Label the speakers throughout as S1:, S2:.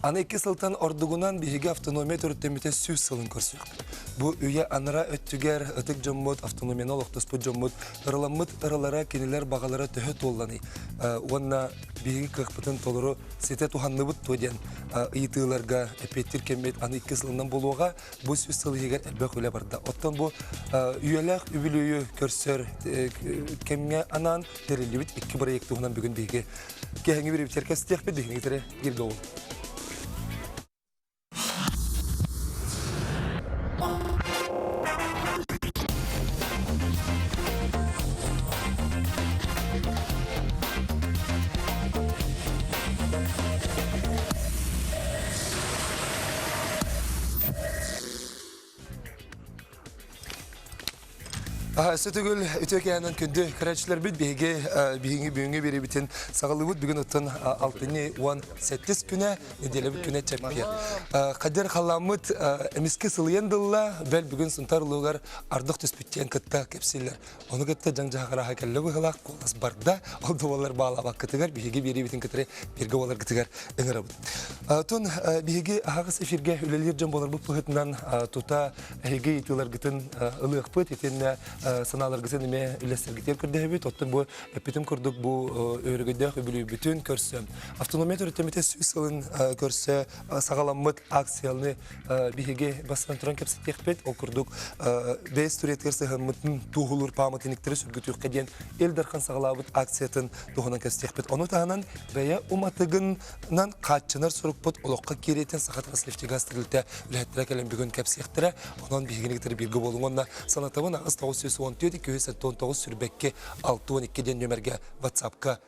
S1: Аны 2 сылтан ордугунан биһиге автономия төрөттөмүтэ сүз сылын көрсөк. Бу үйе анара өттүгер ытык жоммут автономияны олоктоспут жоммут ырыламмыт ырылара кинилер багалара төһө толланы. Онна биһиге кыхпытын толору сете туханныбыт тоден ыйтыларга эпеттир кемет аны 2 сылынан болууга бу сүз сылы егер элбек үле барда. Оттон бу үйелер үбүлүйү көрсөр кемге анан терилибит 2 проекттугунан бүгүн биһиге кехеңи бирип теркестек бит биһиге тере гирге бол. Сөтөгөл үтөкәнен күнді кірәтшілер біт бейінгі бері бітін сағылы бұд бүгін ұттын 6-18 күні неделі бүт күні чәппе. Қадер қаламыд әмеске сылыен дылла бәл бүгін сұнтар ұлығар ардық түспіттен күтті кепсейлер. Оны күтті жаңжағыра хакәлі бұғылақ қолас барда олды олар бағалабақ күтігер бейінгі бері бітін күтірі бергі олар күтігер өңір бұд. Тон бейінгі ағыз эфирге үлелер жан болар бұд бұғытынан тұта әйге етілер күтін ұлық бұд етеніне саналар гысын эме үлесергитер көрдөбүт оттон бу эпитим көрдүк бу өрөгөдө бүлүү бүтүн көрсө автономия төрөтөмүтө сүйсөлүн көрсө сагаламмыт акциялны биһиге бастан туран кепсеттекпет окурдук бес туреткерсе хыммытын тугулур паматыниктери сүргүтүк кеден элдархан сагалабыт акциятын тугунан кепсеттекпет ону таанан бая уматыгынан катчынар сурукпут олокка киретен сахат раслифтигастырылта үлеттер келен бүгүн кепсеттере онон биһигенигтер бирге болуңонна санатабын агыс 919 сүрбекке 612-ден нөмерге WhatsApp-ка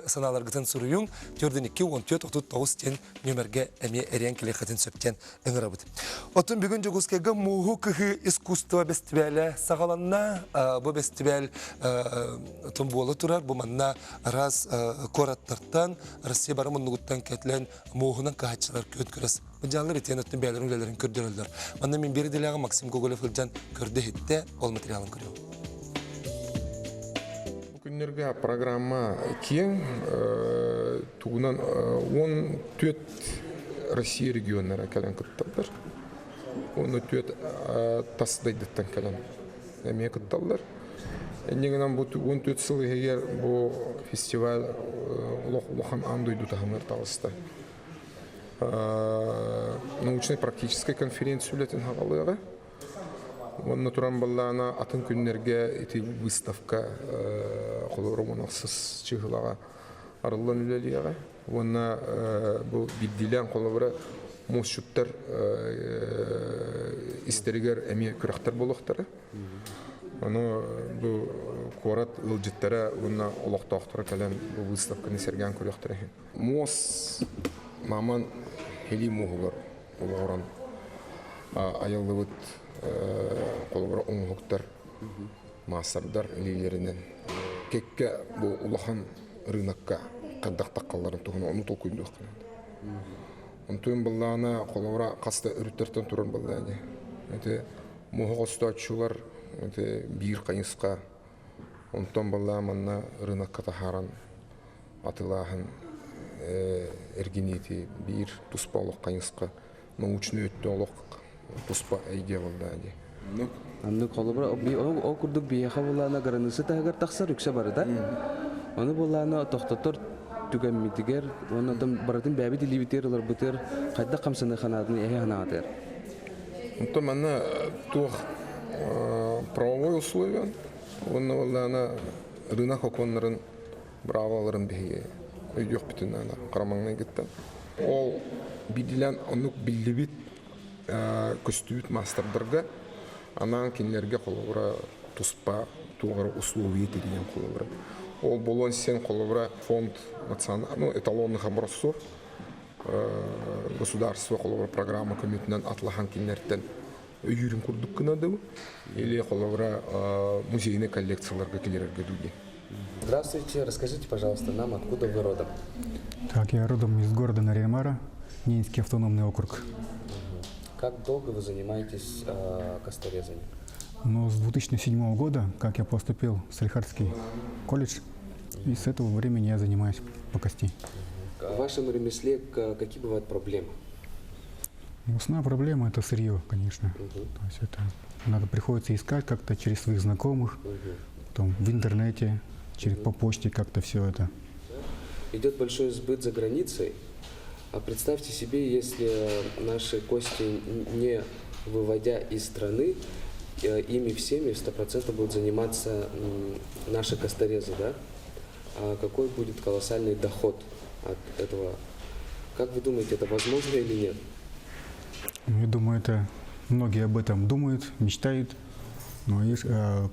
S1: саналар гытын суруюң 4-2-14-39-ден нөмерге әме әрен келе қатын сөптен өңірабыд. Отын бүгін жүгізкеге мұғы күхі искусство бестібәлі сағаланна бұл бестібәл тұн болы тұрар. Бұл манна раз кораттартан, Россия бары мұнығыттан кәтілен мұғынан қағатшылар көт көріс. Бұнжалар етен өттін бәлерін үлелерін көрдерілдер. Манна мен бері делеға Максим Гоголев үлжан көрді хетті ол материалын көрі.
S2: Күннерге программа кең, туғынан 14 Россия регионлары кәлін күтталдар. 14 тасыдайдыттан кәлін әме күтталдар. Әнегінен бұл 14 сылы егер бұл фестиваль ұлахан андойду тағымыр тағысты. Научно-практическая конференция үлетін ғалыға. Онна туран баллана атын күннерге эти выставка қолырымынақсыз чығылаға арылан үлеліяға. Онна бұл биддилен қолыбыры мұшыттар истерігер әме күрақтар болуқтары. Оны бұл қорат ұлжыттары онна олықтақтары кәлен бұл выставканы серген көріқтары. Мос маман хели мұғылар олығыран аялы бұд қолыбыра оңғықтар, масардар лейлерінен. Кекке бұл ұлахан рынаққа қаддақ-таққаларын тұғына оны тол көйінді өққанады. Онтойын бұллағына қолыбыра қаста үріттерден тұрын бұллағыне. Мұғы қосты атшылар бір қайынсқа, онтон бұллағыманна рынаққа тахаран атылағын әргенеті бір тұспа олық қайынсқа, научны өтті олық Туспа әйге болды әде.
S3: Анны қолыбыра, о күрдік бейеқа болағына ғаранысы тағығар тақсар үксе бары да. Оны болағына тоқтатыр түгәммитігер, оны баратын бәбі делибетер олар бұтыр, қайда қамсаны қанадын әйе қанағатыр.
S2: Онтан мәні туық правовой условия, оны болағына рынақ оконларын браваларын бейге өйдек бүтін қарамаңнан кеттен. Ол биділен онық білдібет көстүбіт мастардарға анан кенлерге қолыбыра туспа туғары условия деген қолыбыра. Ол болуын сен қолыбыра фонд эталонных образцов государство қолыбыра программа көметінен атлахан кенлерден үйірін күрдік күнады или қолыбыра музейный коллекцияларға келерерге дуге.
S3: Здравствуйте, расскажите, пожалуйста, нам, откуда вы родом?
S4: Так, я родом из города Нарьян-Мара, Ненецкий автономный округ.
S3: Как долго вы занимаетесь косторезанием?
S4: Но с 2007 года, как я поступил в Салихардский колледж, и с этого времени я занимаюсь по кости.
S3: В вашем ремесле какие бывают проблемы?
S4: Основная проблема это сырье, конечно. То есть это надо приходится искать как-то через своих знакомых, потом в интернете, по почте как-то все это.
S3: Идет большой сбыт за границей. А представьте себе, если наши кости, не выводя из страны, ими всеми 100% будут заниматься наши косторезы, да? А какой будет колоссальный доход от этого? Как вы думаете, это возможно или нет?
S4: Я думаю, это многие об этом думают, мечтают, но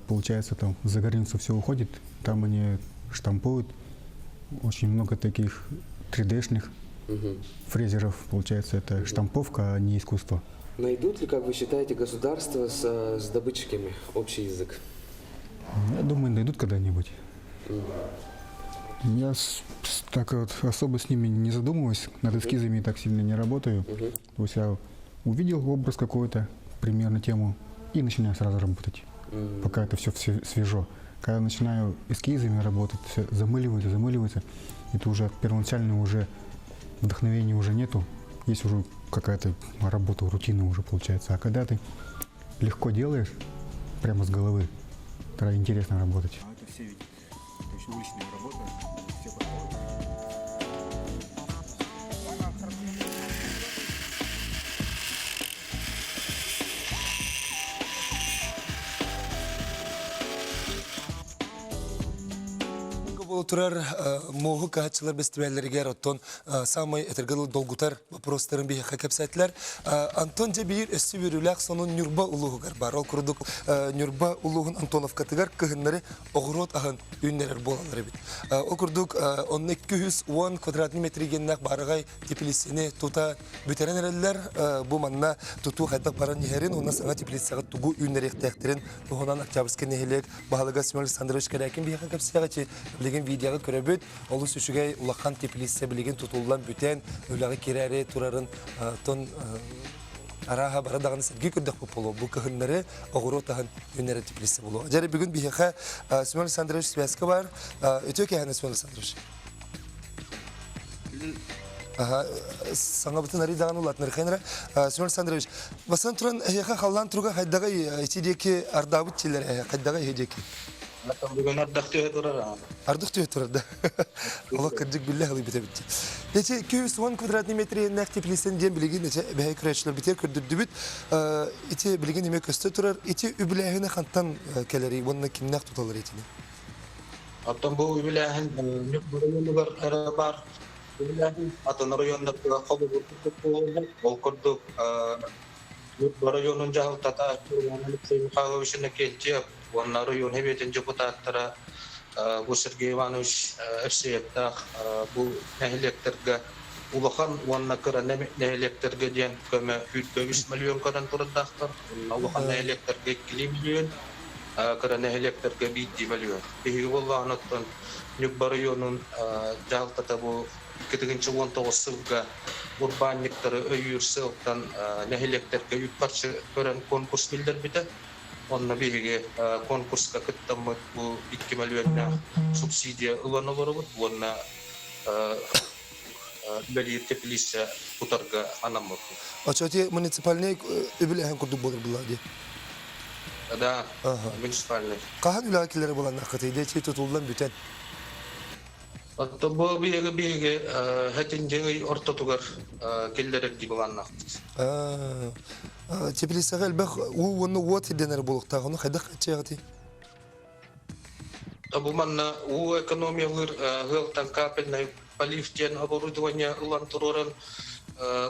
S4: получается, там за границу все уходит, там они штампуют, очень много таких 3D-шных фрезеров, получается, это штамповка, а не искусство.
S3: Найдут ли, как вы считаете, государства с добытчиками общий язык?
S4: Я думаю, найдут когда-нибудь. Я так вот особо с ними не задумываюсь, над эскизами так сильно не работаю. То есть я увидел образ какой-то, примерно тему, и начинаю сразу работать, пока это все свежо. Когда начинаю эскизами работать, все замыливается, это уже первоначально уже вдохновения уже нету, есть уже какая-то работа, рутина уже получается. А когда ты легко делаешь, прямо с головы, тогда интересно работать. Это все видят. Это еще уличная работа.
S1: Турар могу качалар фестивальлерге оттон самый этергал долгутар вопростарын бие хакапсатлар. Антон Жабир өссүбүрүлак сонун Нюрба улугугар бар. Ол курдук Нюрба улугун Антонов катыгар кыгыннары огрот агын үннерер болалар бит. Ол курдук 1210 квадрат метригеннак барыгай теплисине тута бүтеренерлер бу манна туту хайдак баран нехерин уна саңа теплисага тугу үннерек тектерин тухунан Октябрьский нехелек баалыга Семен Александрович Карякин бие хакапсага чи видеоға көрөбүт, олы сүшігей улақан теплиссе білеген тұтылдан бүтен, өлігі керәрі тұрарын тон араға барадағаны сәлге көрдік болу. Бұл көхінлері оғыру тағын үнері теплиссе болу. Жәрі бүгін бейхе Семен Александрович связка бар. Өте кәйіні Семен Александрович? Саңа бұтын әрі дағаны ұлатын әрқайныра. Семен Александрович, басан тұран әйеға қалан тұруға қайдағы етедекі ардабыт челер қайдағы едекі?
S5: Бүгін ардақ түйе тұрар.
S1: Ардық түйе тұрар, да. Ола кірдік білі ғылы біте бітті. Нәте 210 квадратный метрі нәқ теплесен ден білеген нәте бәйі күрәшілер бітер көрдірді бүт. Ете білеген еме көсті тұрар. Ете үбіләғіне қанттан кәлері, онына кім нәқ тұталыр етіне?
S5: Аттан бұл үбіләғін нүк бұрынығы бар. Үбіләғін атын районда қолы бұртық болуы. Ол күрдік нүк районын жағыл тата Алексей Михайловичіне келтеп. Onlar rayон heyetinin deputatları bu Sergey Ivanoviç Erseyev bu nehirliklerge ulakan onlar kıra nehirliklerge diyen köme 3 milyon kadar turdaktır. Ulakan nehirliklerge 2 milyon kıra nehirliklerge 1 milyon. Peki bu anlatın Nükba rayonun jaltata bu 2019 yılga urbanlıkları öyürsülten nehirliklerge yukarı gören konkurs bildir bide. Onunla birlikte konkurska kıttamı bu 2 milyonla subsidiya ılanı var. Onunla belirli teplise kutarga anamı.
S1: Açıkçası municipalne öbürleyen kurdu bulur bunlar diye.
S5: Da, municipalne.
S1: Kahan ülkeleri bulan nakatıydı, çiğ tutuldan büten.
S5: Hatta bu bir hetince orta tugar kellerek gibi bulan nakatı.
S1: Теплиса галбах уонно вот денер булукта гоно хайдах чагати.
S5: Табуманна у экономиялар гылтан капельный поливтен оборудование улантуроран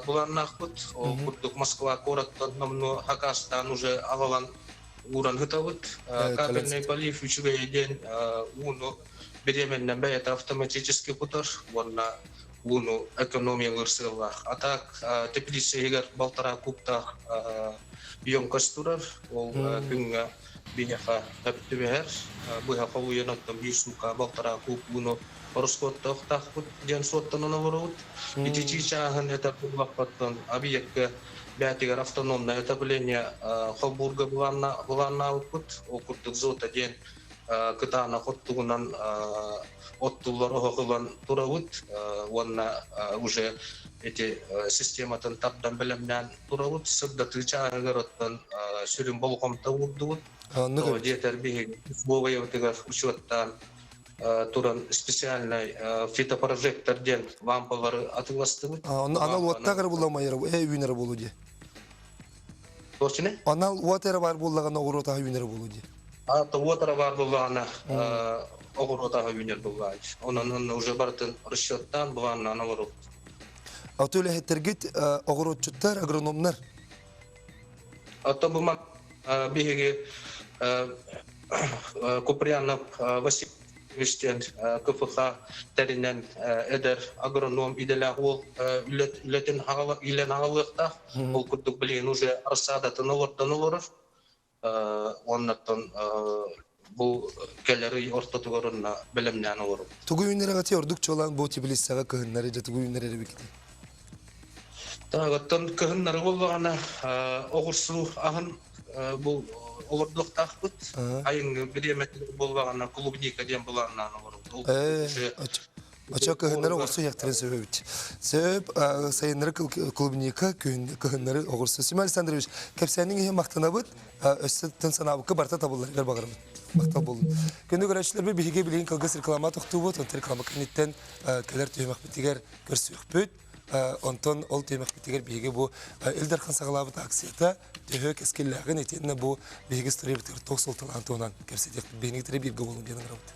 S5: буланнахбыт. Ол курдук Москва городтан намно Хакастан уже авалан уран гытабыт. Капельный полив үчүгө ден уну беременнен бәйет автоматически кутар. Вонна уну экономиялар сыллах. А так теплисе егер балтара купта емкость турар, ол күнгө бинеха таптыбер, буга павуянаттан бишука балтара куп уну Ороскотта тахпут ден соттан оноворот. Итичи чахан это вакыттан объектке бәтигер автономное отопление Холбурга буланна упут, окуттук зота ден кытана хоттугунан оттулар охогулан туравут онна уже эти систематын таптан билемнен туравут сырда тыча агороттан сүрүм болгомта урдуут то жетер биги боваевтыгар учеттан туран специальный фитопрожектор ден лампалары атыластыбыт.
S1: Анал уаттагар буламайыр, үйнер болуди.
S5: Точно?
S1: Анал уатер бар буллаган огорота үйнер болуди.
S5: То уатера бар буллагана огорота үйнер булган. Онун уже бартын расчеттан булган аналар.
S1: Атөле хеттергит огоротчуттар, агрономнар.
S5: То бумак биги Куприянов Васильевичтен КФХ теринен эдер агроном иделя ол үлетин илен ағалықта ол күрдік білген уже арсадатын олар оннаттан бұл келері ортатығырына білімнен олар.
S1: Тугу үйнер ағати ордук чолан бұл тибилиссаға кығыннары жа тугу үйнер әрі бекеті.
S5: Тағыттан кығыннары болғана оғырсу ағын бұл олордуктахпыт айын биремети болбагана клубника ден буланнан олорду.
S1: Ача кыгыннары огурсу яктырын сөбөбүт. Сөп сайыннары клубника кыгыннары огурсу. Симай Александрович, кепсенин эhe мактанабыт, өстөтөн санабыкка барта табыллар багырмын. Мактал болду. Күндү көрөчүлөр биге билген кылгыс реклама токтубут, он реклама кенеттен келер түймөк битигер көрсөкпүт. Онтон ол темек битигер биге бу Элдерхан сагалабыт акцията төһөк эскелләген этенне бу биге стори битер токсолтан антонан керсетек бенигтре бирге болун дигән рабыт.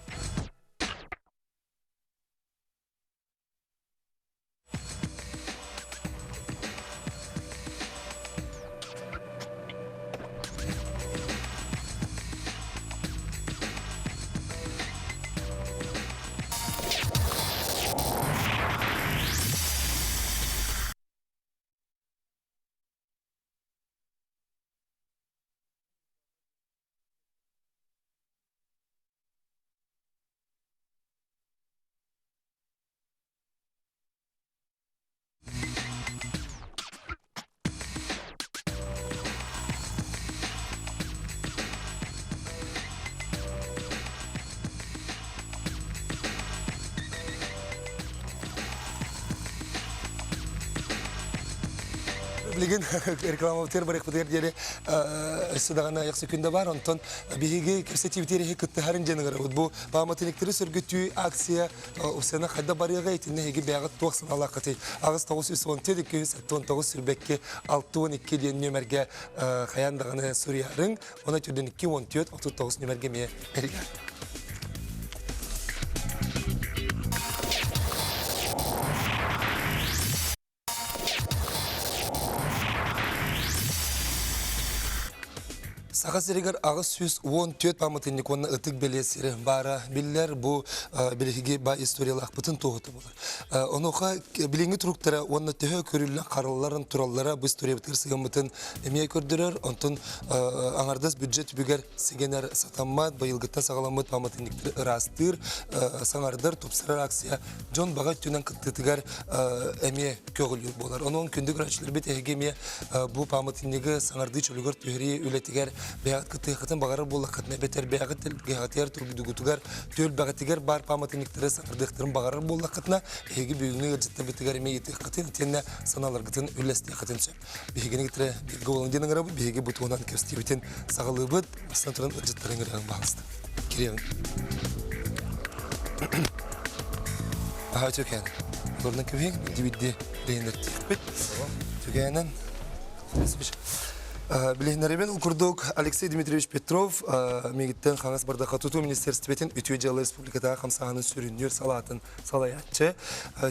S1: Билген реклама тер барык бутер дире судагана яксы күндө бар, онтон биге керсетибитери кыттыхарын женегер бу паматылыктыры сөргөтүү акция усена хадда барыга итинне хеги бягы 90 алакаты агыс 919 сүрбекке 612 ден нөмерге хаяндаганы Суриярың, она түрдөн 214 39 нөмерге ме берген. Сағасырегер ағыз сөз 14 памытынник оны ұтық белесері бара білер бұл білігі ба историялық бұтын тоғыты болар. Оныға біліңі тұрықтары оны түхі көрілі қарылыларын тураллара бұл история бітір сыған бұтын әмей көрдірер. Онтын аңардас бюджет бүгер сігенер сатаммат, байылғытта сағаламыд памытынниктері ұрастыр, саңардар топсырар акция Джон баға түнен қыттытығар әмей көгілі болар. Оның күндік рәчілер бет әгеме бұл памытыннигі саңарды чөлігір түйірі өлетігер бәғат кытыхатын бағарыр болы қатына бетер бәғат ғатияр тұргыдығытығар төл бәғатігер бар паматыниктері саңырдықтырын бағарыр болы қатына әйгі бүйігіне ғыржытта бетігер емей етіқ қатын тенне саналар ғытын үләсте қатын сөп. Бейгені кетірі бергі олың денің ғырабы бейгі бұтуынан көстебетін сағылы бұд астан тұрын ғыржыттарын ғырағын бағысты. Керегін. Аға төкен. Оларынан көбейін, дебетде рейіндер тек бет. Төкенен. Билегнеребен укурдук Алексей Дмитриевич Петров мегиттен хаңас барда катуту министерствотен үтүе жалы республикатага камсаганын сүрүнүр салатын салаятчы.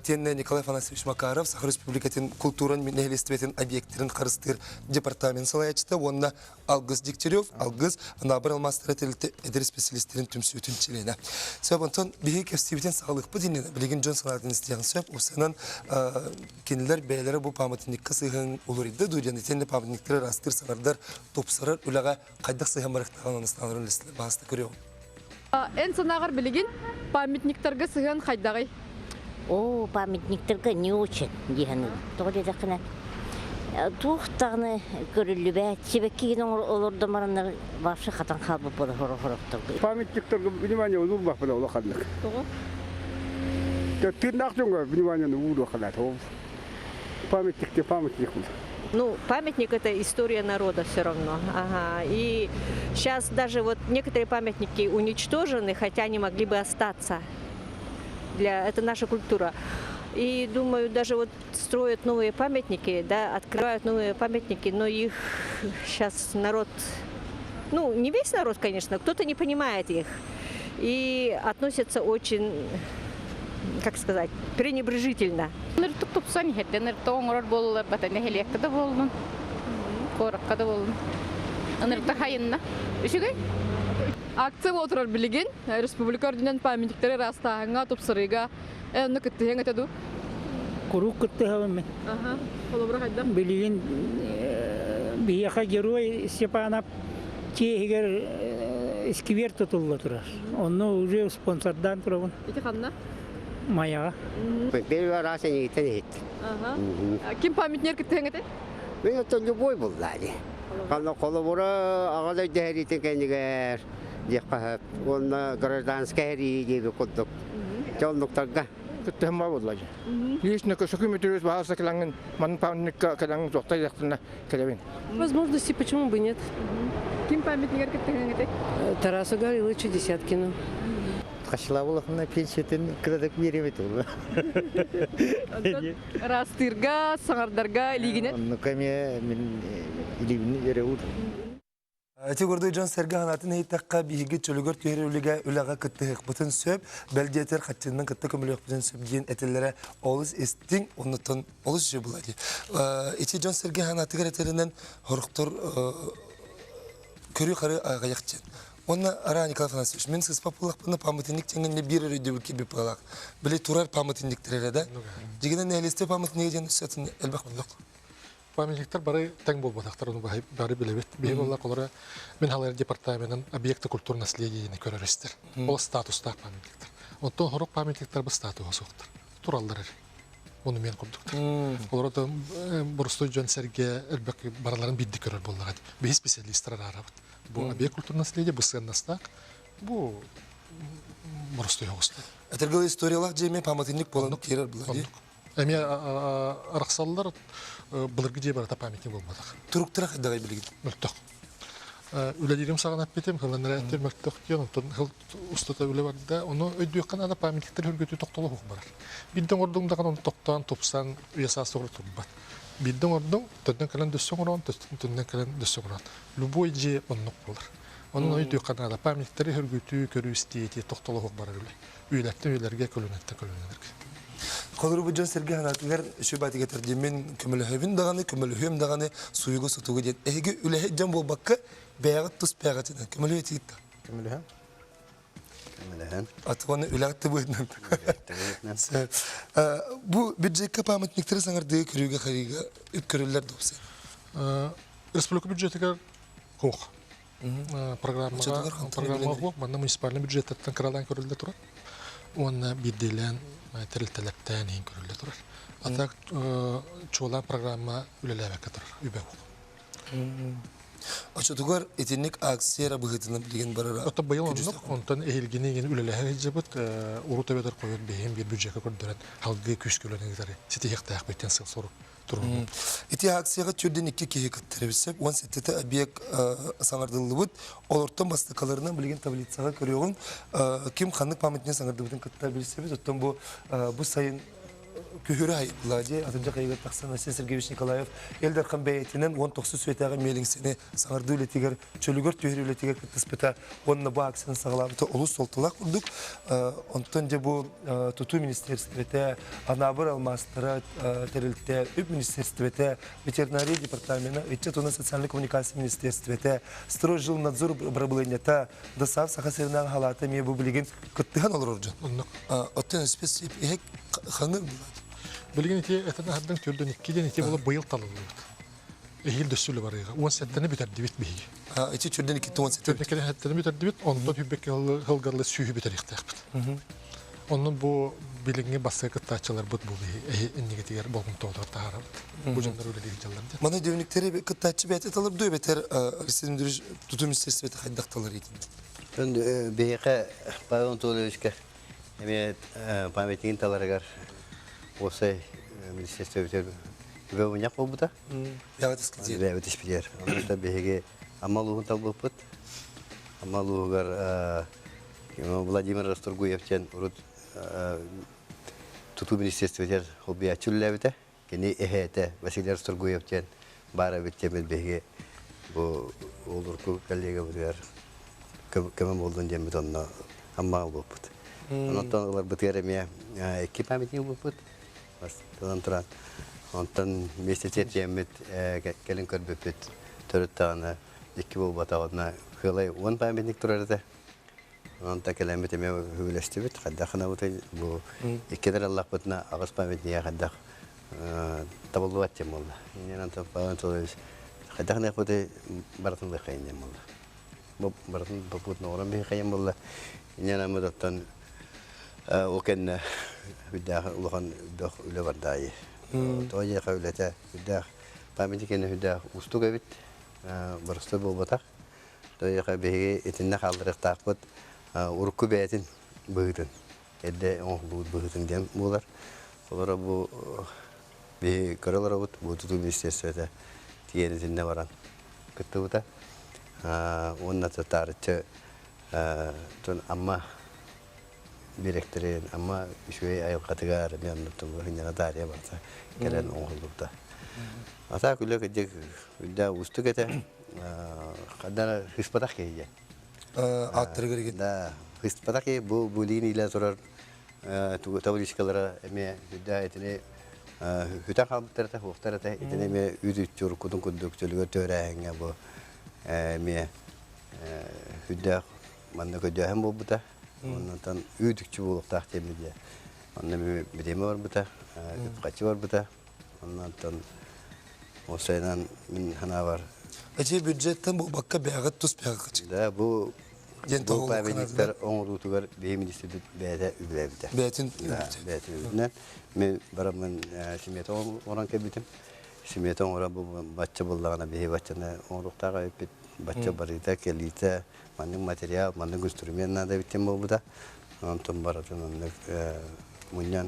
S1: Тенне Николай Афанасьевич Макаров Сахар республикатын культуран нехилестибетин объекттерин карыстыр департамент салаятчыда. Онна Алгыз Дегтярев, Алгыз набыр алмастыры телите эдер специалисттерин түмсүтүн чилене. Сөбонтон биги кестибетин сагалыкпы динене билеген жон санатын истеген сөп. Осынан кенилер бәйлері бу паматинникка сыгын улуридde дүйден тенне паматинниктер растыр санардар топсарар үлага кайдак сыгын барыктаган аныстандырын листлер басты көрөм.
S6: Эн санагар билеген памятниктерге сыгын кайдагы?
S7: О, памятниктерге не очень, дигән. Тогда да кына Туhtаны көрүлүбә, чебеккеген олорда марандар башы хатан халбы бола хорохороктор.
S8: Памятниктерге внимание улурбак била улаканлык. Тырнак внимание улурбак. Памятник.
S9: Ну, памятник — это история народа все равно. Ага. И сейчас даже вот некоторые памятники уничтожены, хотя они могли бы остаться. Это наша культура. И думаю, даже вот строят новые памятники, да, открывают новые памятники, но их сейчас народ, ну, не весь народ, конечно, кто-то не понимает их. И относятся очень, как сказать, пренебрежительно.
S6: Ныртык тупсан хетте ныртык оңорор боллар батане хелекте болдун. Коракка да болдун. Ныртык хайынна. Ишигей? Акция отырар билеген республика орденен памятниктери растаһыңа тупсырыга эне кеттең этеду.
S10: Курук кеттеһәме.
S6: Ага. Колобра хайда.
S10: Билеген бияха герой Степанов кегер сквер тутулла турар. Онны уже спонсордан турабын.
S6: Ити ханна?
S10: Маяга.
S11: Первый раз я не тянет.
S6: Ага. Ким памятник кеттең эте?
S11: Мен это любой был дали. Когда колобора агада дәрите кенигер. Дикка он гражданский хәрие коддук. Жолдуктарга
S2: Кеттем бабыллар. Лично көсөкүмөтүрүс бааса келангын ман памятник келангын жоктай жактына келебин.
S9: Возможности почему бы нет?
S6: Ким памятник кеттең эте?
S9: Тарасу Гавриловичу Десяткину.
S11: Кашлавулахна пенсиятын кредит беребет ул.
S6: Растырга, саңардарга илигине.
S11: Ну кеме мен илибин береут.
S1: Эти гордой Джон Серга ханатын хейтаққа биһиги чөлөгөр түйерүүліге үліға кіттіғік бұтын сөп, бәлдетер қатчынның кітті көмілік бұтын сөп дейін әтелері олыс естің, онытын олыс жö болады. Эти Джон Серга ханатығыр әтерінен хорықтыр көрі қары ағаяқчын. Онна Ара Николай Афанасьевич, мен сіз папулақпыны памытынник теңгенне бір өрейді бүлке біп қалақ. Біле турар памытынниктері да. Дегенен әлесте памытынниге ден үсетін әлбақ бұлық.
S12: Памятниктер бары тең болбатактар, оны бары билебет. Бейім олар колора мен халар департаментин объекты культур наследиени көрөрөстер. Ол статуста памятниктер. Онтон хорок памятниктер бу статусы соктор. Туралдар. Оны мен курдуктар. Олар да Бурстой Жон Серге элбек бараларын бидди көрөр боллар. Бей специалисттер арабыт. Бу объект культур наследие бу сеннастак. Бу Бурстой хосты.
S1: Этергел историялар жеме памятник болон керер булар.
S12: Эми араксаллар былыргы жей барата памятник болмадық.
S1: Туруктыра қайдағай білген?
S12: Мүлттіқ. Үләдерім саған әппетем, қыланыр әттер мүлттіқ дейін, қыл ұстата үлі барды, оны өйдуеққан ада памятниктер үргөті тоқталы құқ барар. Биддің ордыңдаған оны тоқтан, топсан, ұясасы оғыр тұрбат. Биддің ордың төттен кәлін дөссің ұран, төттен кәлін дөссің ұран. Любой жей оннық болар. Оның өйдуеққан ада памятниктері үргөті, көрі істейті, тоқталы құқ барар үлі. Үйләттен үйлерге көлінетті.
S1: Колору bu John Serge hanatlar şu batıge tercümen kömülhevin dağını kömülhevim dağını suyugu sotugu diye. Ege ülehe can bol bakka beyagat tuz beyagatına kömülhev tigitta.
S11: Kömülhev.
S1: Atvanı ülehattı bu etnen. Bu bütçe pamятниктери саңарды көрүүгө харыга үп көрүлөр допсы.
S12: Республика бюджетиге кок. Программага кок, мында муниципальный бюджеттен кырадан көрүлдө турат. Он бидделен терилтелектен ин көрүлдө турат. Атак чола программа үлелебекке турат. Үбө.
S1: Açıdıgar etnik aksiyara bıhıtını bilgen barara.
S12: Ota bayıl ondan ehilgini yeni üleleher icabet urut öbeder koyuyor beyin bir bütçe koyduran halgı küskülüne gider. Siti yaktak biten soru durum.
S1: Eti aksiyara türden iki kişi katılırsak, 17'te abiyek sanardıllıbıt, olurttan bastıkalarından bilgen tablitsaga görüyorum. Kim kanlık pametine sanardılbıtın katılabilirsiniz. Otan bu sayın Kühürü hayıpladı. Atınca kayıgat taksana Sergeyevich Nikolayev Eldarkan beyetinden 19 süvetağı melingsini sanardı ületiger, çölügör tühürü ületiger kıtıspeta onunla bu aksini sağlamıta olus soltulak kurduk. Ondan bu tutu ministerstvete, anabır almastara terilte, üp ministerstvete, veterinariya departamenti, Вичетуна социальной коммуникации министерствете, строжил надзор обработания досав сахасернан халата мие бублиген кыттыган olur orca. Otten spesifik hanım
S12: Bilgin iti etene haddan türden ikkiden iti bola bayıl talıldı. Ehil dösülü var ya. 17'ne biter divit bihi.
S1: Iti türden iki 17.
S12: Türden kere haddene biter divit. Ondan hübbek hılgarlı sühü biter ihtiyakbet. Onun bu bilingi bası kıttaçılar bu негативер болгон тоолор таарат. Бу жандар өле деген жаллар.
S1: Мана дөөнүктери кыттачы бетет алып дөй бетер Аксиндириш тутум министерстве хайдакталар экен.
S13: Ön beyke Pavel Anatolievичке emiyet pametiğin talarıgar olsay ministerstvo biter ve oynak bu da.
S1: Evet eskidi.
S13: Evet ispiyer. Onun da beyke amaluğun talboput. Amaluğugar Vladimir Rastorguyevçen urut tutu ministerstvo biter hobiya çüllevite. Keni ehete Vasiliy Rastorguyevçen bara bittemel beyke bu olur ku kollega buluyor. Kemem olduğun cemit onunla amma oluput. Ondan olar bitiremeyə iki pametiği oluput. Bastan turan. Ondan mesleğet cemit gelin körbüpüt. Törüt tane iki bol batağına hılay 10 pametiği turardı. Ondan kelametime hüleşti bit. Haddakına bu ikidir Allah butna ağız pametiği haddak tabulu atcam oldu. Yani ondan falan söylüyoruz. Haddakına kutu baratınlık kayınım oldu. Bu baratın babut noran bir kayın oldu. Yani amadatan o kan hüddah ulakan hüddah ule vardayı. Toya kavlete hüddah pameti kene hüddah ustu gavit barıstı bol batak. Toya kabehi etinne kaldırık takpıt urku beyetin bıhıtın. Edde on bıhıtın dem bular. Olara bu bir karalara bu tutum istesede diğerisinde varan kıttı bu da. Onunla da tarihçi ama direktörün ama şöyle ayıp katıgar bir anlattım bu hıncana tarihe varsa gelen oğullukta. Ata külle gidecek da ustu kete kadar hıspatak yiyecek.
S1: Attırı gerek.
S13: Da hıspatak ye bu dini ile sorar tavul işkalara eme da etine hütan kalbıtları da hukukları da etine me üdütçür kudun kuduk çölüge törehenge bu me hüdda manna ködü hem bu da ondan üdükçü bulup tahtemi diye. Ondan bir deme var bu da, kaçı var bu da. Ondan o sayıdan min hana var.
S1: Acı bütçetten bu bakka beğat tuz beğat.
S13: Da bu paybelikler onrutugar benim listede beyde übevde.
S1: Beytin
S13: übevde. Men baramın simiyete oran kebitim. Simiyete oran bu bahçe bullağına bir bahçene onrukta kayıp bahçe barita kelite manning material manning instrument da bitim bu da. Ondan baratın onluk munyan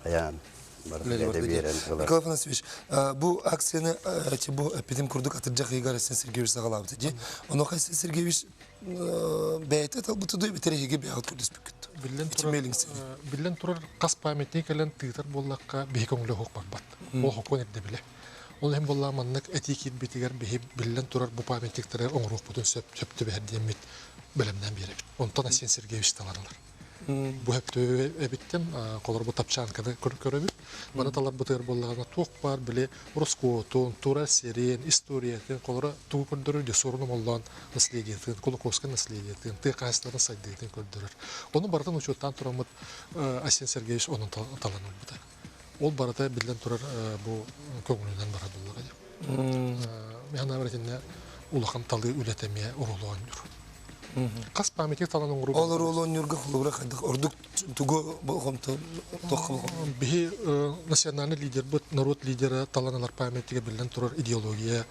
S13: ayan.
S1: Николай Афанасьевич, bu aksiyonu bu epidim kurduk atacak Yigaresen Sergeyevich sağlamıştı. Onu Hasan Sergeyevich beyte talbutu da bitere hige bir alt kurdus büküttü.
S12: Billen turar kas pametni kelen titar bollakka behikongle hok bakbat. O hokon edde bile. Ol hem bolla mannak etikit bitiger billen turar bu pametliklere onruh budun söptü be diyemit bölümden biri. Ondan Hasan Sergeyevich talanlar. Bu hep ebittim kolor bu tapçankada köröbüt. Bana talar bu tır bollağına toq var bile Roskotun, Tura Serien, Istoriyatin kolora tuğ köldürür de sorunum olan naslediyetin, Kolokoskan naslediyetin, tıqasların saydiyetin köldürür. Onu baratan uçuttan turamıt Hasan Sergeyevich onun talanır bu da. Ol barata bilden turar bu köngülünden bara bollağa. Mehana öğretinle ulaqan talı ületemeye uğruluğan yürü. Kas pametik talanın grubu.
S1: Olur olan yurga kulura kadık orduk tugu bu komtu toqul.
S12: Bihi nasyonal lider bu narod lideri talanalar pametik bilen turur ideologiya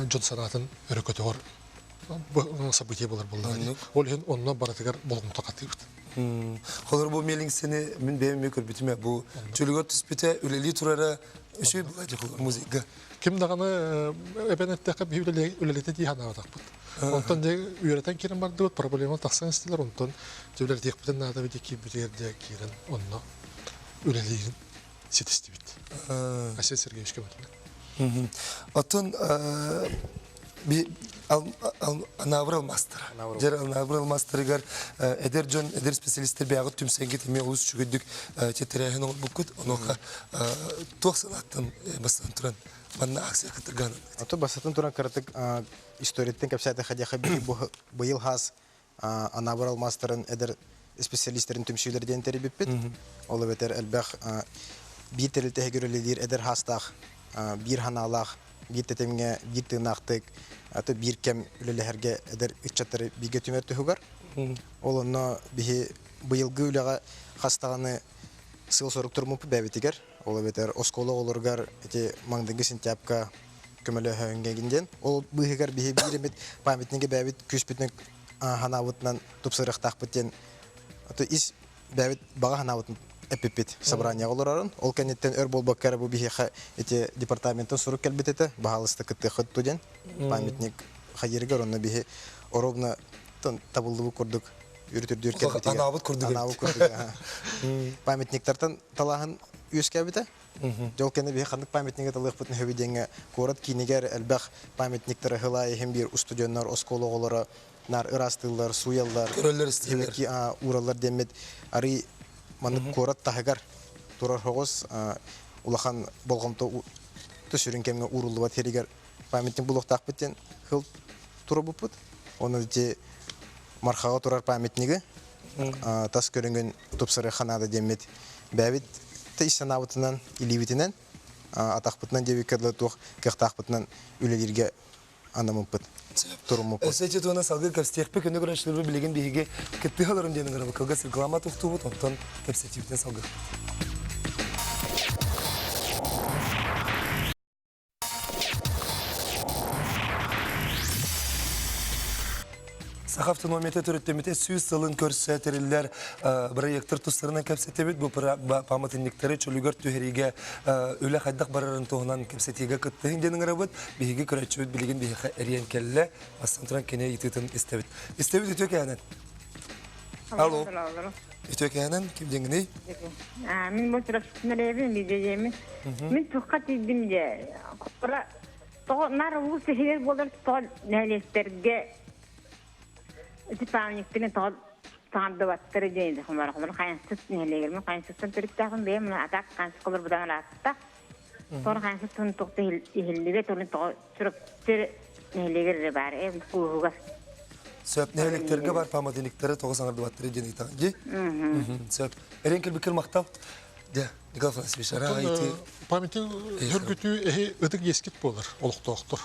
S12: John sanatın örgütü var. Bu sabıtiye bolar bolar. Ol hen onunla baratıgar bolğum taqatıydı.
S1: Olur bu meling seni min benim mekür bitme bu çölügör tüspite üleli turara şey bulacak müzik.
S12: Kim dağını ebenette bir ülelete diye hana adak bud. Ondan da üreten kirin vardı, problemi taksan istiler ondan. Cevler diyek biten nada bir ki bir yerde kirin onunla üleliğin setisti bit. Hasan Sergeyevich kemetine.
S1: Atın bir Navral Master. Navral Master gar eder spesialistler bir ağıt tüm senget emi oluz çügüdük çetirehen ol bukut onu tuğ sanatın basan turan manna aksiya katırgan.
S14: Ото басатын туран кыртык историятен кепсәте хадяха быйыл хас анабрал мастерын эдер специалисттерин төмшүлерден тербиппит. Ол бетер элбах бир терилте görülür эдер хастах бир ханалах бир тетемге бир тынактык аты бир кем үлелерге эдер иччаттары биге түмөр түгөр. Ол онно бихи быйылгы үләгә хастаганы сыл сорык турмуп бәбитигер. Ол бетер оскола олоргар эти маңдыгы сентябрьга көмөлө хөңгегинден. Ол быйгар бихи биремит памятниге бәбит күспүтнек ханавытнан тупсырык такпытен. Аты ис бәбит бага ханавытын эпипит собрание олорарын. Ол кенеттен өр болбаккар бу бихи эти департаменттен сурук келбетете. Баалысты кытты хыттуден памятник хайыргар онна бихи оробна табылдыбы курдук. Үртүрдүр келбетиге.
S1: Анабыт курдук.
S14: Анабыт курдук. Памятниктардан талаһын үскәбите. Жол кене бихи хандык памятниге талык бутын хөбидеңе корот кинигер элбах памятниктары хылай hem bir студенттер оскологолары нар ырастылар, суяллар,
S1: көрөллөр
S14: ураллар демет ари маны корот тахагар турар хогос улахан болгомто төшүрүнкемге урулуба теригер памятник булук такпыттен хыл турубупут. Оны же мархага турар памятниги тас көрүнгөн тупсары ханада демет бәбит тейсанавытынан иливитинен атакпытынан жебекерле тух кыктакпытынан үлелерге анамыппыт турумуппыт.
S1: Сечет оны салгы капстехпе көне көрөшлөрү билеген биге кетти халарын денин гана кылгас реклама туктубут онтон капсетивден салгы. Автономията төрөттөмөтө сүйүз сылын көрсөтөрүлөр проекттер тустарына кепсетебит бу памятниктери чөлүгөр төһөриге үлө хайдак барарын тоонан кепсетиге кытты инденин рабыт биги көрөчүт билген биги эренкелле астантан кене ититин истебит өтөкөнөн. Алло. Өтөкөнөн кимдеңни?
S15: Мен мотор неребин бидееми. Мен тукат идим же. Кора то нар ус хелер болор то нелестерге эти памятники то таңды баттыры дейді. Хумар қайынсыз нелегермен қайынсыздан түріктағын бейім атақ қайынсыз қылыр бұдан алатта. Sonra қайынсыз тұн тұқты еліге тұрын тұрып түр нелегері бар. Құлғығыз.
S1: Сөп неліктерге бар памятниктері тоғыз аңырды баттыры дейді таңды. Сөп. Әрен келбекер мақтау? Да, Николай Францевич, ара айты.
S12: Памятник хүргүтүү ыдык ескит болар, олуктоктур.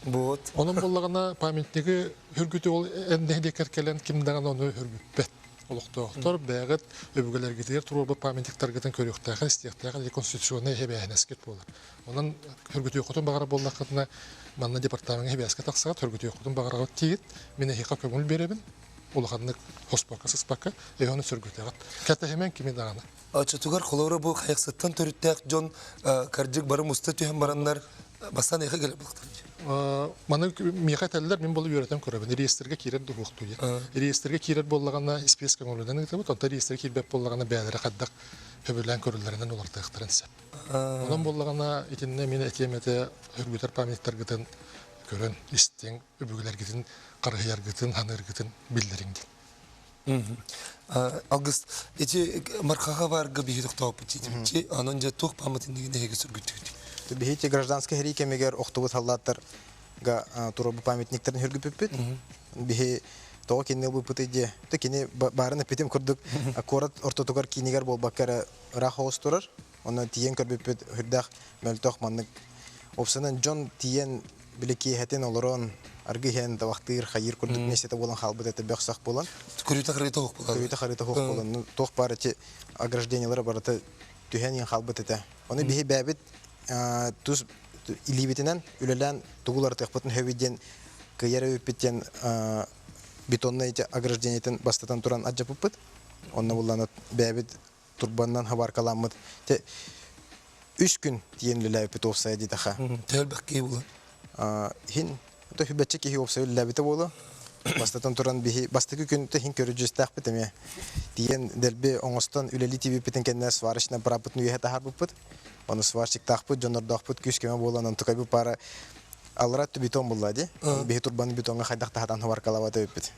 S1: Вот.
S12: Onun bollagana pamятниги хүргүтүү ол эндеге керкелен кимдаган оны хүргүппет. Олуктоктор бәгыт өбүгөлөр кетер турбы памятниктаргытын көрүктаган истиктаган реконституционный хебәнескет болар. Онун хүргүтүү котун багара боллакытына манна департаментке хебәскә таксага хүргүтүү котун багара тиет. Мен хика көңүл беребин. Улаханнык хоспака сыспака эйоны сүргүтөгат. Ката hemen кими дагана.
S1: Ачытугар холора бу кайыксыттан төрүттәк жон каржык бары муста төһәм бараннар бастан эге келип булактыр.
S12: Маны мехателлер мен болуп үйрөтөм көрөбүн. Реестрге кирет дурукту. Реестрге кирет боллагана списка көңүлдөн айтып, онда реестрге кирбеп боллагана бәлере каддак хөбөлөн көрүлөрүнөн олар тактырынса. Онун боллагана итинне мен этемете хүргүтөр памятниктаргытын көрөн истең өбүгөлөргүтүн карыяргытын ханыргытын билдириңди.
S1: Август эти мархага барга бихи токтоп битти. Анын же ток памятниги неге сүргүтү.
S14: Бихите гражданский херики мегер охтубут халлаттарга турабы памятниктерин хүргүппүт. Бихи тоо кенел бу путыде. То кене барын петем курдук. Аккурат ортотугар кинигер болбаккара рахос турар. Оны тиен көрбүппүт хүрдак мөлтөх маннык. Опсанын жон тиен билеки хетен олорон аргы хен тавактыр хайыр курдук месете болан халбыт эте бексак болан.
S1: Көрүтө харыта хок болан.
S14: Көрүтө харыта хок болан. Тох барыты ограждениялары барыты түһен халбыт эте. Оны бихи бәбит туз иливитинен үлелен тугулар текпотун хөвиден кыяра өппеттен бетонный ограждениятен бастатан туран аджапыппыт. Онна булланы бәбит турбаннан хабар каламыт. 3 күн тиенлеле өппет офсай дитаха.
S1: Телбекке булан.
S14: Хин то хүбәче ки офсай ләбите болу. Бастатан туран бихи бастыкы күнтө хин көрүжүстак битеме. Тиен делбе оңостон үлели тиби битен кенне сварышна прапытны уйета харбыппыт. Оны сварщик тахпыт, жонордахпыт, күскеме болан, он тукай бу пара алратты бетон буллади. Бихи турбаны бетонга хайдак тахатан хаваркалавата өппит.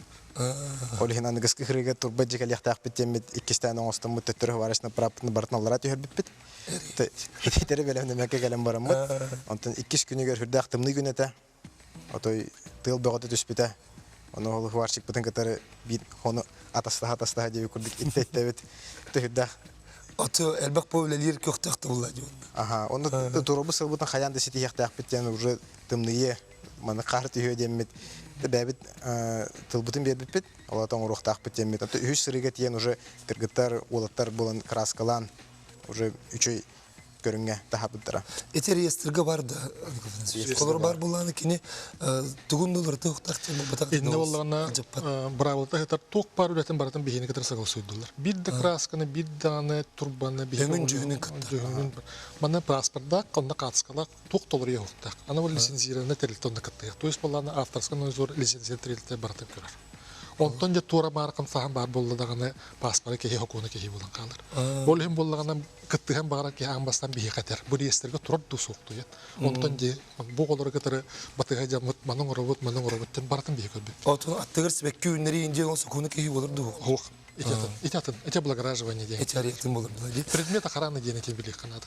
S14: Олихин ангыскы хырыга турба жекалях тахпыт темет иккистан оңостон муттөттөрө хаварышна прапытны бартын алрат өһөрбүппит. Итери белемне мекке келем бараммыт. Онтон 2 күнүгөр хүрдак тымны күнөтө. Отой тыл бөгөтө түспүтө. Оны ол хаварщик бутын катары бит хону атаста деп курдук иттеттебит. Хүрдак
S1: Ото элбак повлелир көктөктө буллади.
S14: Ага, оны турбы сылбытын хаян десети яктак биттен уже тымные маны кар түйө демет бәбит тылбытын бербит, олатан урухтак битемит. Үч сырыга тиен уже кыргыттар, олаттар болан краскалан уже үчөй көрүнгө тахабыттара.
S1: Эти реестрге барды. Колор бар буланы кини тугундулар токтак тема батак.
S12: Инне боллагана бравылта хетар ток бар үлетен баратын бихини кетер сагыл суйдулар. Бидде красканы, бидданы, турбаны, бихини жүгүнүн кытта. Мана паспортда конда катскала ток толор йохтак. Ана бул лицензированный территория кытта. То есть болланы авторская зор лицензия территория бартып көрөр. Онтон же тура баркан сахан бар болду даганы паспорт кеһи хокуны кеһи булан калыр. Бол хем боллагана кыттыган бара кеһи амбастан бихи катер. Бу реестрге турар ду сокту ят. Онтон же бу колор кетер батыга жамыт манын робот тен бартын бихи көрбүт.
S1: Отун аттыгыр себек күннери инде он сокуны кеһи болор ду.
S12: Хох. Эти облагораживание день.
S1: Эти ариятын болор.
S12: Предмет охраны день эти билик канады.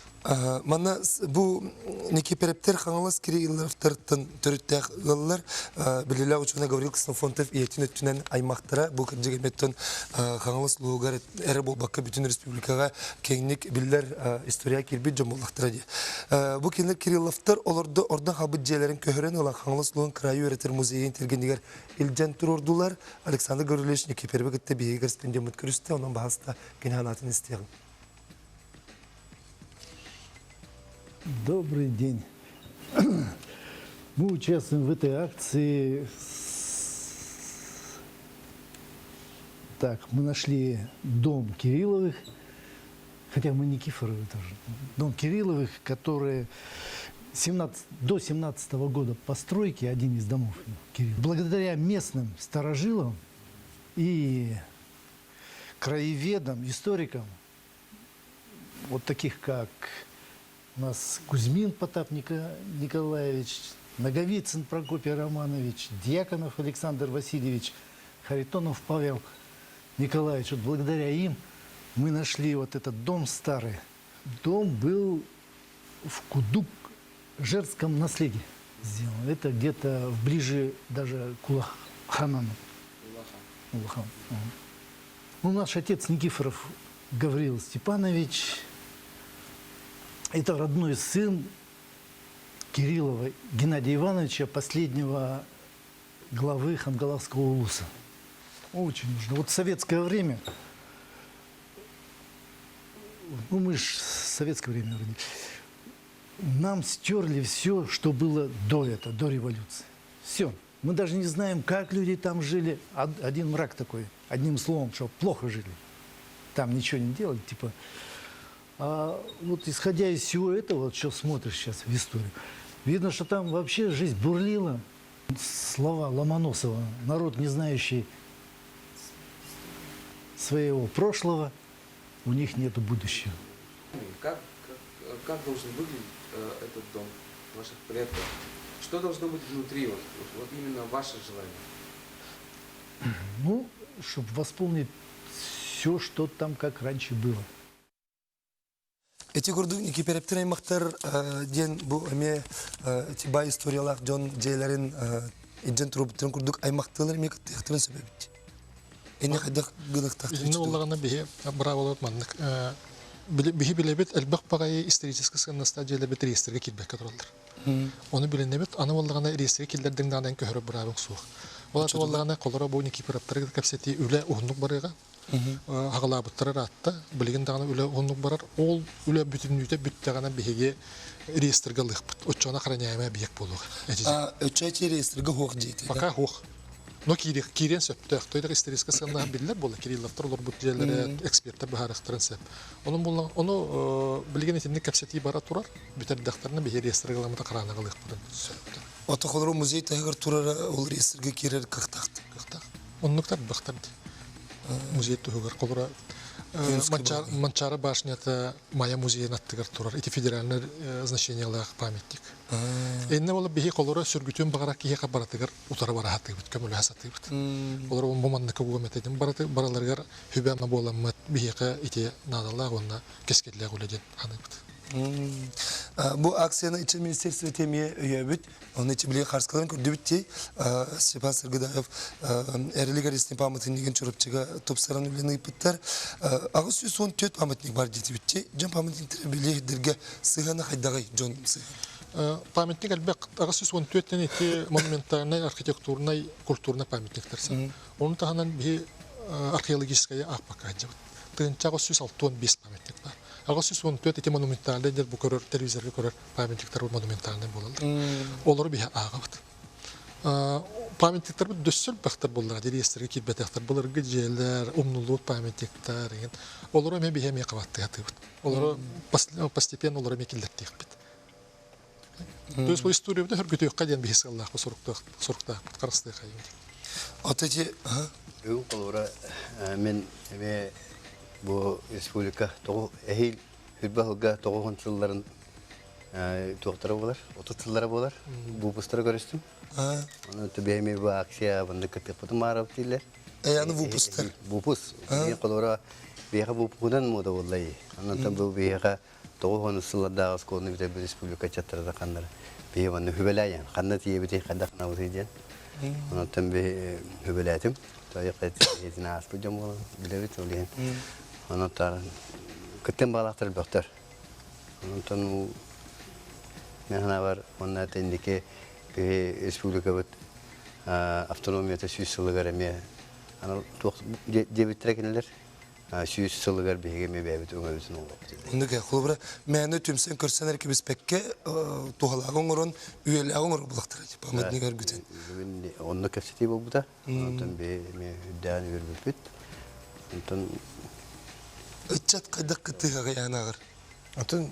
S1: Мана бу некиперептер хаңалас кириллертерден төрүттәк ыллар билелә учуна Гаврил Ксенофонтов иетин өттүнен аймактара бу кыржыгеметтен хаңалас лугар эре болбакка бүтүн республикага кеңник биллер история кирбит жомолдактыра ди. Бу кенлер Кирилловтар олорду орда хабыт жерлерин көһөрөн ала хаңалас лугун краю өретер музейин тергендигер илжан турдулар. Александр Гаврилович некипербекте бигер стендемут көрүстө онун баһаста кинанатын истеген.
S10: Добрый день. Мы участвуем в этой акции. Так, мы нашли дом Кирилловых, хотя мы Никифоровы тоже. Дом Кирилловых, который до 17-го года постройки, один из домов Кириллов. Благодаря местным старожилам и краеведам, историкам, вот таких как у нас Кузьмин Потап Николаевич, Наговицын Прокопий Романович, Дьяконов Александр Васильевич, Харитонов Павел Николаевич. Вот благодаря им мы нашли вот этот дом старый. Дом был в Кудук-Жерском наследии сделан. Это где-то ближе даже к Улаханану. Ну, наш отец Никифоров Гаврил Степанович, это родной сын Кириллова Геннадия Ивановича, последнего главы Хангаловского улуса. Очень нужно. Вот в советское время, ну мы же в советское время родились, нам стерли все, что было до революции. Все. Мы даже не знаем, как люди там жили. Один мрак такой, одним словом, что плохо жили. Там ничего не делали, типа. А вот исходя из всего этого, вот что смотришь сейчас в историю, видно, что там вообще жизнь бурлила. Слова Ломоносова, народ, не знающий своего прошлого, у них нет будущего.
S3: Как должен выглядеть этот дом ваших предков? Что должно быть внутри, вот именно ваше желание?
S10: Ну, чтобы восполнить все, что там как раньше было.
S1: Эти города Никиперептер аймактар ден бу эме эти бай историялар Джон Джейлерин иджен турбуттан курдук аймактылар мек тыктырын себебит. Эне кадак гыдыктак.
S12: Инне уллагана бихе браволот маннык. Бихи билебет элбак багай исторический стадияда бит реестрге килбек катралдар. Оны биленебет аны уллагана реестрге килдердин данан көһөрө бравын сук. Олар уллагана колора бу Никиперептер капсети үле угнук барыга. Хагалабыттар атта, билеген даганы үле угнук барар. Ол үле бүтүнүтө бүттөгана бихиге реестрге лыкпыт. Очона храняемая биек болуга.
S1: Өчөйти реестрге хок дейт.
S12: Пока хок. Но кирен сөптөк, тойдық исторический сыннан билдер болды, Кирилловтар олар бұт жерлері, эксперттар бұхарықтырын сөп. Оны білген етімдік кәпсеті бара тұрар, бүтер дақтарына бейер реестргаламыда қаранаға лық бұдан сөпті.
S1: Ото қолыру музей тағығыр тұрары ол реестрге керер қықтақты?
S12: Оннықтар бұқтарды. Музей тұғығыр қолыра. Манчара башнята моя музей наттыгар турар. Эти федеральный значениялах памятник. Энне болуп бихи колора сүргүтүн багарак кие кабаратыгар утара барахатыбыт, көмөлү хасатыбыт. Колора буманныка гугометедин бараларгар хүбәмә боламмат бихиқа ите надаллах онна кескетле гуледен аныбыт.
S1: Bu aksiyana içi Ministerstvo temiye üyebüt. Onun için bile karşıkalan kürdübütti. Stepan Sırgıdayev eriligar istin pamatınligin çorupçıga topsaran üleni ipitler. Ağustos son tüt pamatnik var ciddi bitti. Can pamatnik bile dirge sığana haydagay John sığana.
S12: памятник әлбәк ағасыз 14-тен еті монументарный, архитектурный, культурный памятниктарсы. Оның тағынан бі археологическая ақпақа жауыд. Тығынча ағасыз 6-15 памятник бар. Ағасыз 14 еті монументальный, дер бұл көрір, телевизорға көрір памятниктар монументальный болалды. Олары бі аға бұд. Памятниктар бұл дөссіл бақтар болар, дерестерге кетбәтектар болар, гүджелер, умнулуд памятниктар. Олары мен бі қабатты ғаты бұд. Олары постепенно олары мен келдерттейік біт. То есть, бұл историяда хүргіті өкқа ден бейсі Аллахы сұрықта қарысты қайын.
S1: Атаки,
S13: Үй қолыра мен бұл республика әйіл хүрбәғылға 9 жылларын туақтары болар, 30 жыллары болар. Бұл бұстары көрістім. Оны түбейме бұл акция бұнды күттік бұтым арап дейлер.
S1: Әяны бұл бұстар?
S13: Бұл бұс. Мен қолыра бейға бұл бұқудан мұда олай. Ондан бұл бейға 9 жыллардағы сколыны бітер бұл республика чаттарда қандары. Бейі бұнды хүбелайын. Қанда тие бітей қанда қына бұты дейін. Ондан бей хүбеләйтім. Етіне аспы жам болын, білебет олайын. Ондан күттен бағалақтар бөқтар. Ондан мен ғана бар, онда тәндеке республика бұд автономията сүйіс сылығар әме дебеттір әкенелер сүйіс сылығар бейге ме бәйбет өңәбетін олып.
S1: Онда кәй, құлы мәні түмсен көрсен әрке біз пәкке туғалағын ұрын, үйелағын ұрын бұлақтыр әді, памәдінігер күтен.
S13: Онда көпсетей бұл бұда, ондан бәйме үддәні өрбіп бүт. Ондан
S1: Үтчат қайдақ күтті ғаяны ағыр.
S14: Ондан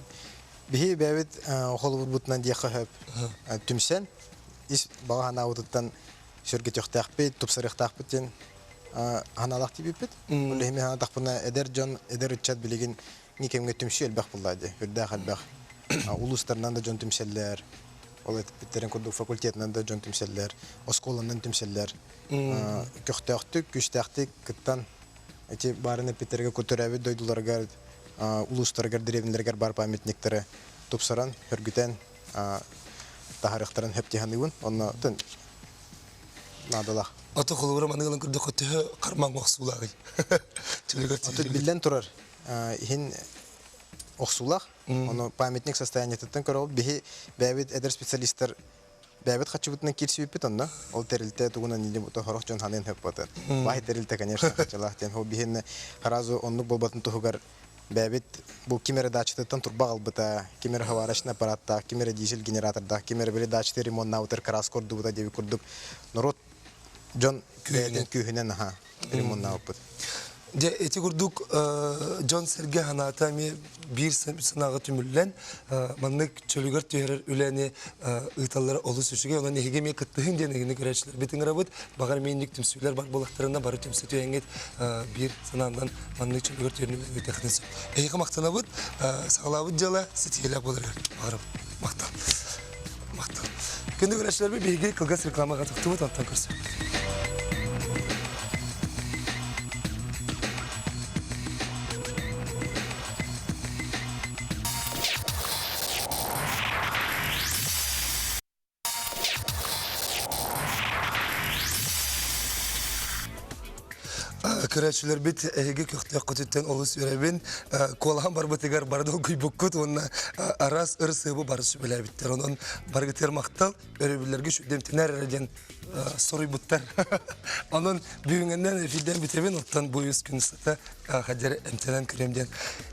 S14: бейі бәйбет қолы бұтынан дейқі хөп түмсен, ис баға ғана ұтыттан сөргет өқтақ бет, тұпсыр өқтақ беттен аналақ дейбіп бет. Олы еме ғана тақпына әдер жон, әдер үтчат білеген некемге түмсі әлбәқ бұллайды. Үрдәқ әлбәқ. Улыстарынан да жон түмселлер, ол әтіппеттерін күрдік факультетінен да жон түмселлер, осколынан түмселлер. Көқтәқтік, күштәқтік, күттан әте барын әппеттерге көтірәбі дойдыларғар, улустарғар, деревнелергер бар памятниктері тұпсаран, үргітен тахарықтарын хөптеханығын, онна түн надалақ.
S1: Аты қолуырам анығылын күрді қөттігі қармаң оқсулағы.
S14: Аты білден тұрар. Хин оқсулақ, оны памятник состояниететтен көрі ол, бәйбет әдір специалистер бәйбет қачыбытынан керсі өппет онда. Ол тәрілті тұғынан елі бұты хорақ жон ханын хөп батын. Бай тәрілті, конечно, қачылақ ден. Ол бейін харазу онлық болбатын тұғығар бәйбет бұл кемері дачытыттан тұрбақ албыта, кемері хаварашын аппаратта, кемері дизель генераторда, кемері білі дачыты ремонтна ұтыр қарас көрді бұта деби көрдік. Народ жон күйінен ремонтна ұппыт.
S1: Эти курдук Джон Серге ханатами бир сынағы түміллен маннык чөлігер түйерер үләне ұйталары олы сүшіге онан егеме кыттығын денегіні көрәшілер бетін ғырабыд бағар мейіндік түмсүйлер бар болақтарында бары түмсі түйенгет бир сынағынан маннык чөлігер түйерін үләне тәхінесі. Әйгі мақтанабыд сағалабыд жала сетиелі болырғар бағарым мақтан. Күнді көрәшілер бейге қылғас рекламаға тұқтыбыд антан көрсі. Көрәшілер бет әйге көқтіяқ көтеттен олыс өрәбін қолаған бар бұтығар барды ол көйбік көт, онына арас ұрсығы бары сөбілер біттер. Онын барғытер мақтал өрәбілерге шөдемтенер әрәден сұрый бұттар. Onun büyüğünden filden bitemin ottan bu yüz gün sata hacer emtelen kremden.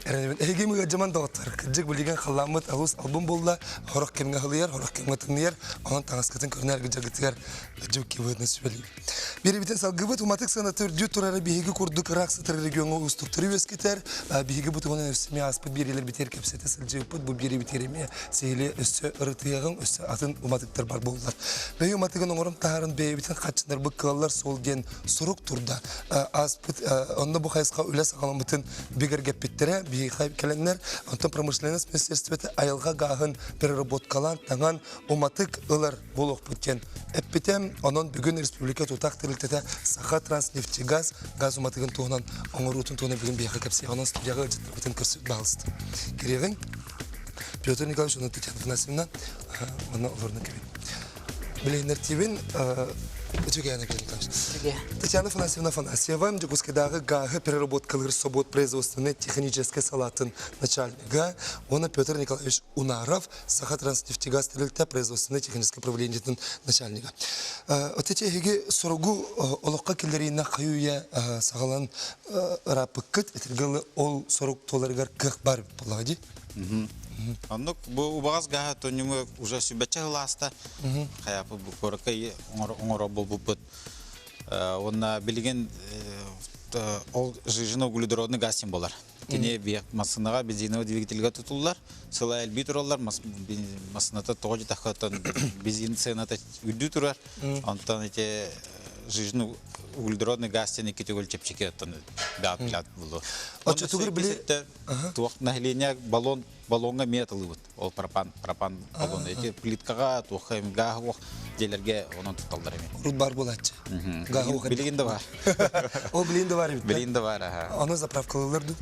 S1: Yani ege mi gacaman dağıtlar. Kıcık bilgen xallamut ağus albüm bolla. Horak kemge halıyar, horak kemge tınıyar. Onun tanıskatın körüner gıcagıtıyar. Çok kivadını söyleyeyim. Biri biten salgıbıt umatık sanatör dü turara bihigi kurduk raksı tır regionu ustukturı veskiter. Bihigi butuğunun üstüme aspıt biriler biter kepsete sılcı yapıt. Bu biri bitiremeye seyli üstü ırıtıyağın üstü atın umatıktır bar bollar. Ve umatıkın onurum taharın beybitin kaçınlar bıkkılallar sol gen suruk turda. Aspıt onda bu hayska öyle sağlam bütün biger gepittere bir kelenler ondan pромышленность министерствете ayılga gahın переработкалан таңан umatık ılar buluq bütken. Epitem onun bugün Respublika tutak tırıltete Sakha Transneftgaz gaz umatıgın tuğunan onurutun tuğuna bugün bir yakapsi onun studiyağı açıttır bütün kürsüt bağlıstı. Gereğin Piotr Nikolaevich onun Tatьяна Афанасьевна ona olurunu kebin. Bilenler TV'nin Үтігені Татьяна Афанасьевна Афанасьева, Джекускадағы гағы переработкалары собот производственной технической салатын начальника, она Петр Николаевич Унаров, Саха Транснефтегаз Стрельта производственной технической правления начальника. Вот эти геги сорогу олоққа келдерейна қаюя сағалан рапыққыт, этергілі ол сорог толарығар қық бар болады.
S16: Аннук бу убагаз га тонюму уже сүбәчә ласта. Хаяпы бу коракай оңора булбут. Онна билген ол жижино углеродный газ символлар. Кене бия машинага бензиновый двигательгә тутулар. Сыла элби туралар, машината тоҗи тахатан бензин цената үдү турар. Антан эти жижино углеродный газ тени кетегөл чепчеке аттан баат булу.
S1: Ача тугыр биле
S16: туак нахиления баллонга металы вот. Ол пропан баллон эти плиткага туахым гахох делерге онон туталдар эми.
S1: Рут бар булачы. Гахох.
S16: Билигинде бар.
S1: О билинде бар бит.
S16: Билинде бар, ага.
S1: Аны заправкаларду.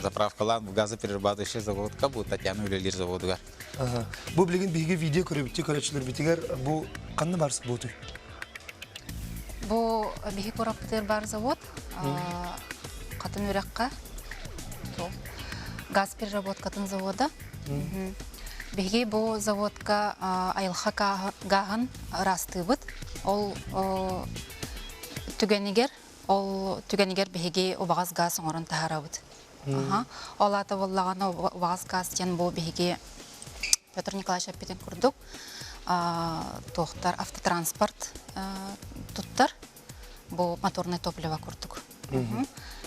S16: Заправкалар газоперерабатывающий заводка бу Татьяна Үлелер заводуга.
S1: Ага. Бу билген биге видео көрөбүтү көрөчлөр битигер бу канны барсы буту.
S17: Бу биги кораптер бар завод. Катын үрәккә. Газ переработкатын завода. Биги бу заводка айылха гагын растыбыт. Ол түгенигер биги убагаз газ оңорон тахарабыт. Олата боллагана убагаз газ тен бу биги Петр Николаевич Аппетин курдук. Тохтар автотранспорт туттар. Бу моторное топливо курдук.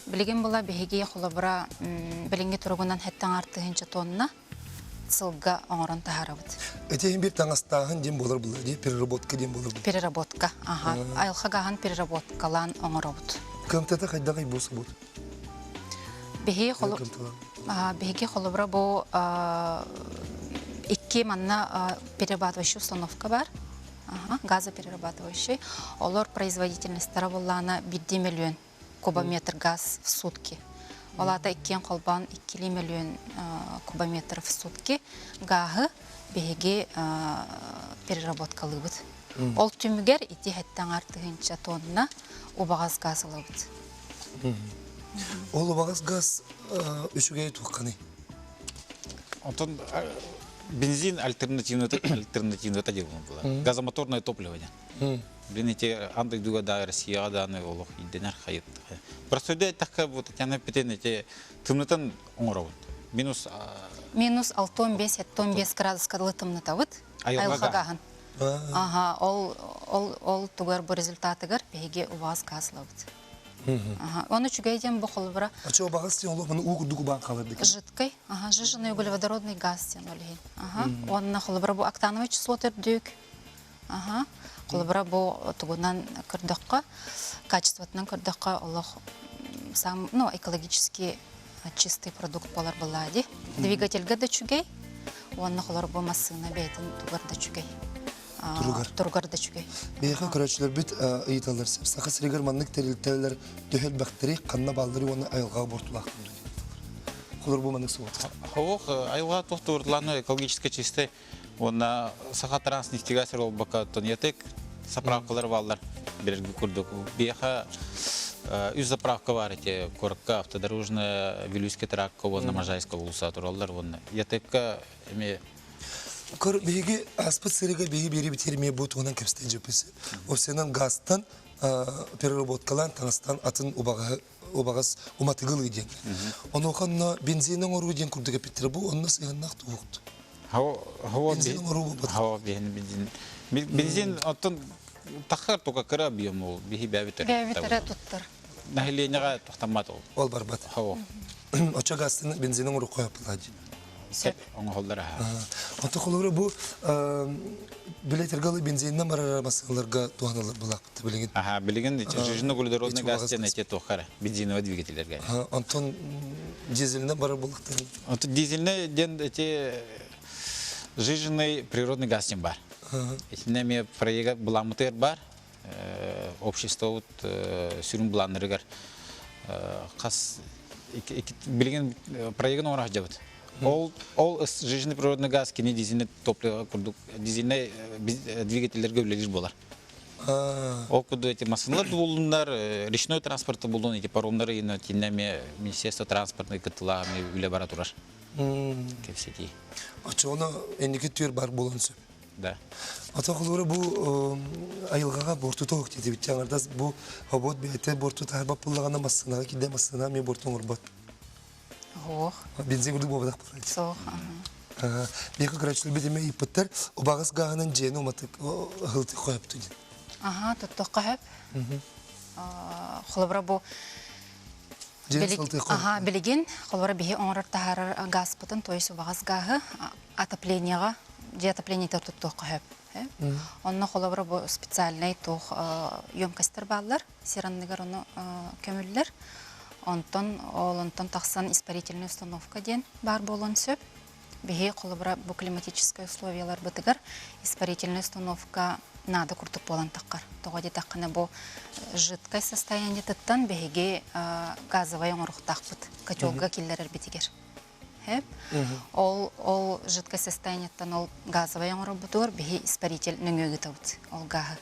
S17: Билеген була биги холобра билинге тургунан хеттен артыгынча тонна сылга оңорон тахарабыт.
S1: Этен бир таңастагын дем болор булар, ди переработка дем болор.
S17: Переработка, ага. Айылха гагын переработкалан оңоробут.
S1: Кымтата кайдагы болсо бут.
S17: Биги холобра бу икки манна перерабатывающий установка бар. Газоперерабатывающий. Олар производительностьтары буллана 1 миллион кубометр газ в сутки. Олата 2 колбан 2 миллион кубометр в сутки гагы биги переработкалыбыт. Ол түмүгер ити хеттен артыгынча тонна убагаз газ алабыт.
S1: Ол убагаз газ үчүгө тукканы.
S16: Антон бензин альтернативный тадил было. Газомоторное топливо. Бенете андай дуга да Россия да не олох иденер хайт. Просто да так вот Татьяна Петровна эти тымнытан оңоробут. Минус
S17: 6-15 градуска лытымныта вот. Айылхаган. Ага, ол тугар бу результатыгар беге убагаз газ лабыт. Ага, оны чугайден бу холбара.
S1: Ачо багаз тен олох муну угудугу бан калырды.
S17: Жидкий, ага, жиженый углеводородный газ тен олеген. Ага, онна холбара бу октановый число төрдүк. Ага, холбара бу тугунан кырдыкка, качествотунан кырдыкка олох сам, экологически чистый продукт болар булади. Двигательге да чугай. Онна холбара бу машина бейтин тугар да чугай. Тургар да чугай.
S1: Бейха көрөчлөр бит ыйталар сеп. Саха сиригер маннык терилтелер дөһөл бактери канна балдыры оны айылга бортулак. Холор бу маннык суот.
S16: Хох айылга тохтурланы экологически чистый. Онна Саха Транснефтегаз бака тоньятек заправкалар балдар берги курдук. Бейха үз заправка бар эти коракка автодорожная Вилюйский тракт на Можайского улуса туралдар онна. Ятекка эме
S1: Кор биги аспыт сырыга биги бери битерме бут онан кепстен жепесе. Осенан газтан переработкалан таңастан атын убагаз уматыгыл иден. Оны ханна бензинен ору иден курдыга питер бу онна сыганнак тугут.
S16: Бензин атын тахар тока кыра биему биги бәбитер.
S17: Бәбитер туттар.
S16: Нахиленега тохтамат ол.
S1: Ол барбат. Оча газтан бензинен ору кояп булади.
S16: Оңголдара.
S1: Ата холора бу билетергалы бензиннен барара масаларга туаналар булак билеген.
S16: Ага, билеген жижино углеродный газ тен эти тохара бензиновый двигательлерге.
S1: Антон дизельнен барар булактар.
S16: Антон дизельне ден эти жижиный природный газ тен бар. Этинеме проект буламытер бар. Общество вот сүрүн буланырыгар. Кас билеген проектын орак жабыт. Ол жижный природный газ кини дизельный топливо курдук, дизельный двигательлерге үлелиш болар. Ол куду эти машиналар булундар, речной транспорты булун, эти паромнары ины тиннеме Министерство транспортной кытылами үле бара турар. Кепсети.
S1: Очоно эндики түйер бар болонсу.
S16: Да.
S1: Ата холора бу айылгага борту тоок деди бит жаңардас бу хобот бете борту тарба пуллагана массынага киде массына ме бортун урбат.
S17: Ох.
S1: Бензин урду бобадак.
S17: Сох.
S1: Бека крачыл бедеме ипыттар убагас гаганын жени уматык хылты коюпту.
S17: Ага, тоттоққа хөп. Холобра бу билеген, холобра бихи оңрар тахарар газ пытын, то есть убагас гағы отоплениеға, же отопление тоттоққа хөп. Онна холобра бу специальный тоқ емкостер баллар, сиранныгар оны көмілдер. Онтон тақсан испарительный установка ден бар болон сөп. Бихи холобра бу климатические условиялар бытыгар, испарительная установка надо куртук болан таққар. Тоғади таққаны бұл жидкой состояние тұттан бәйге газовай оңырық тақпыт. Котелға келдер әрбетігер. Ол жидкой состояниеттан ол газовай оңырық бұтыр, бәйге испаритель нөңөгі тауыт. Ол гағы.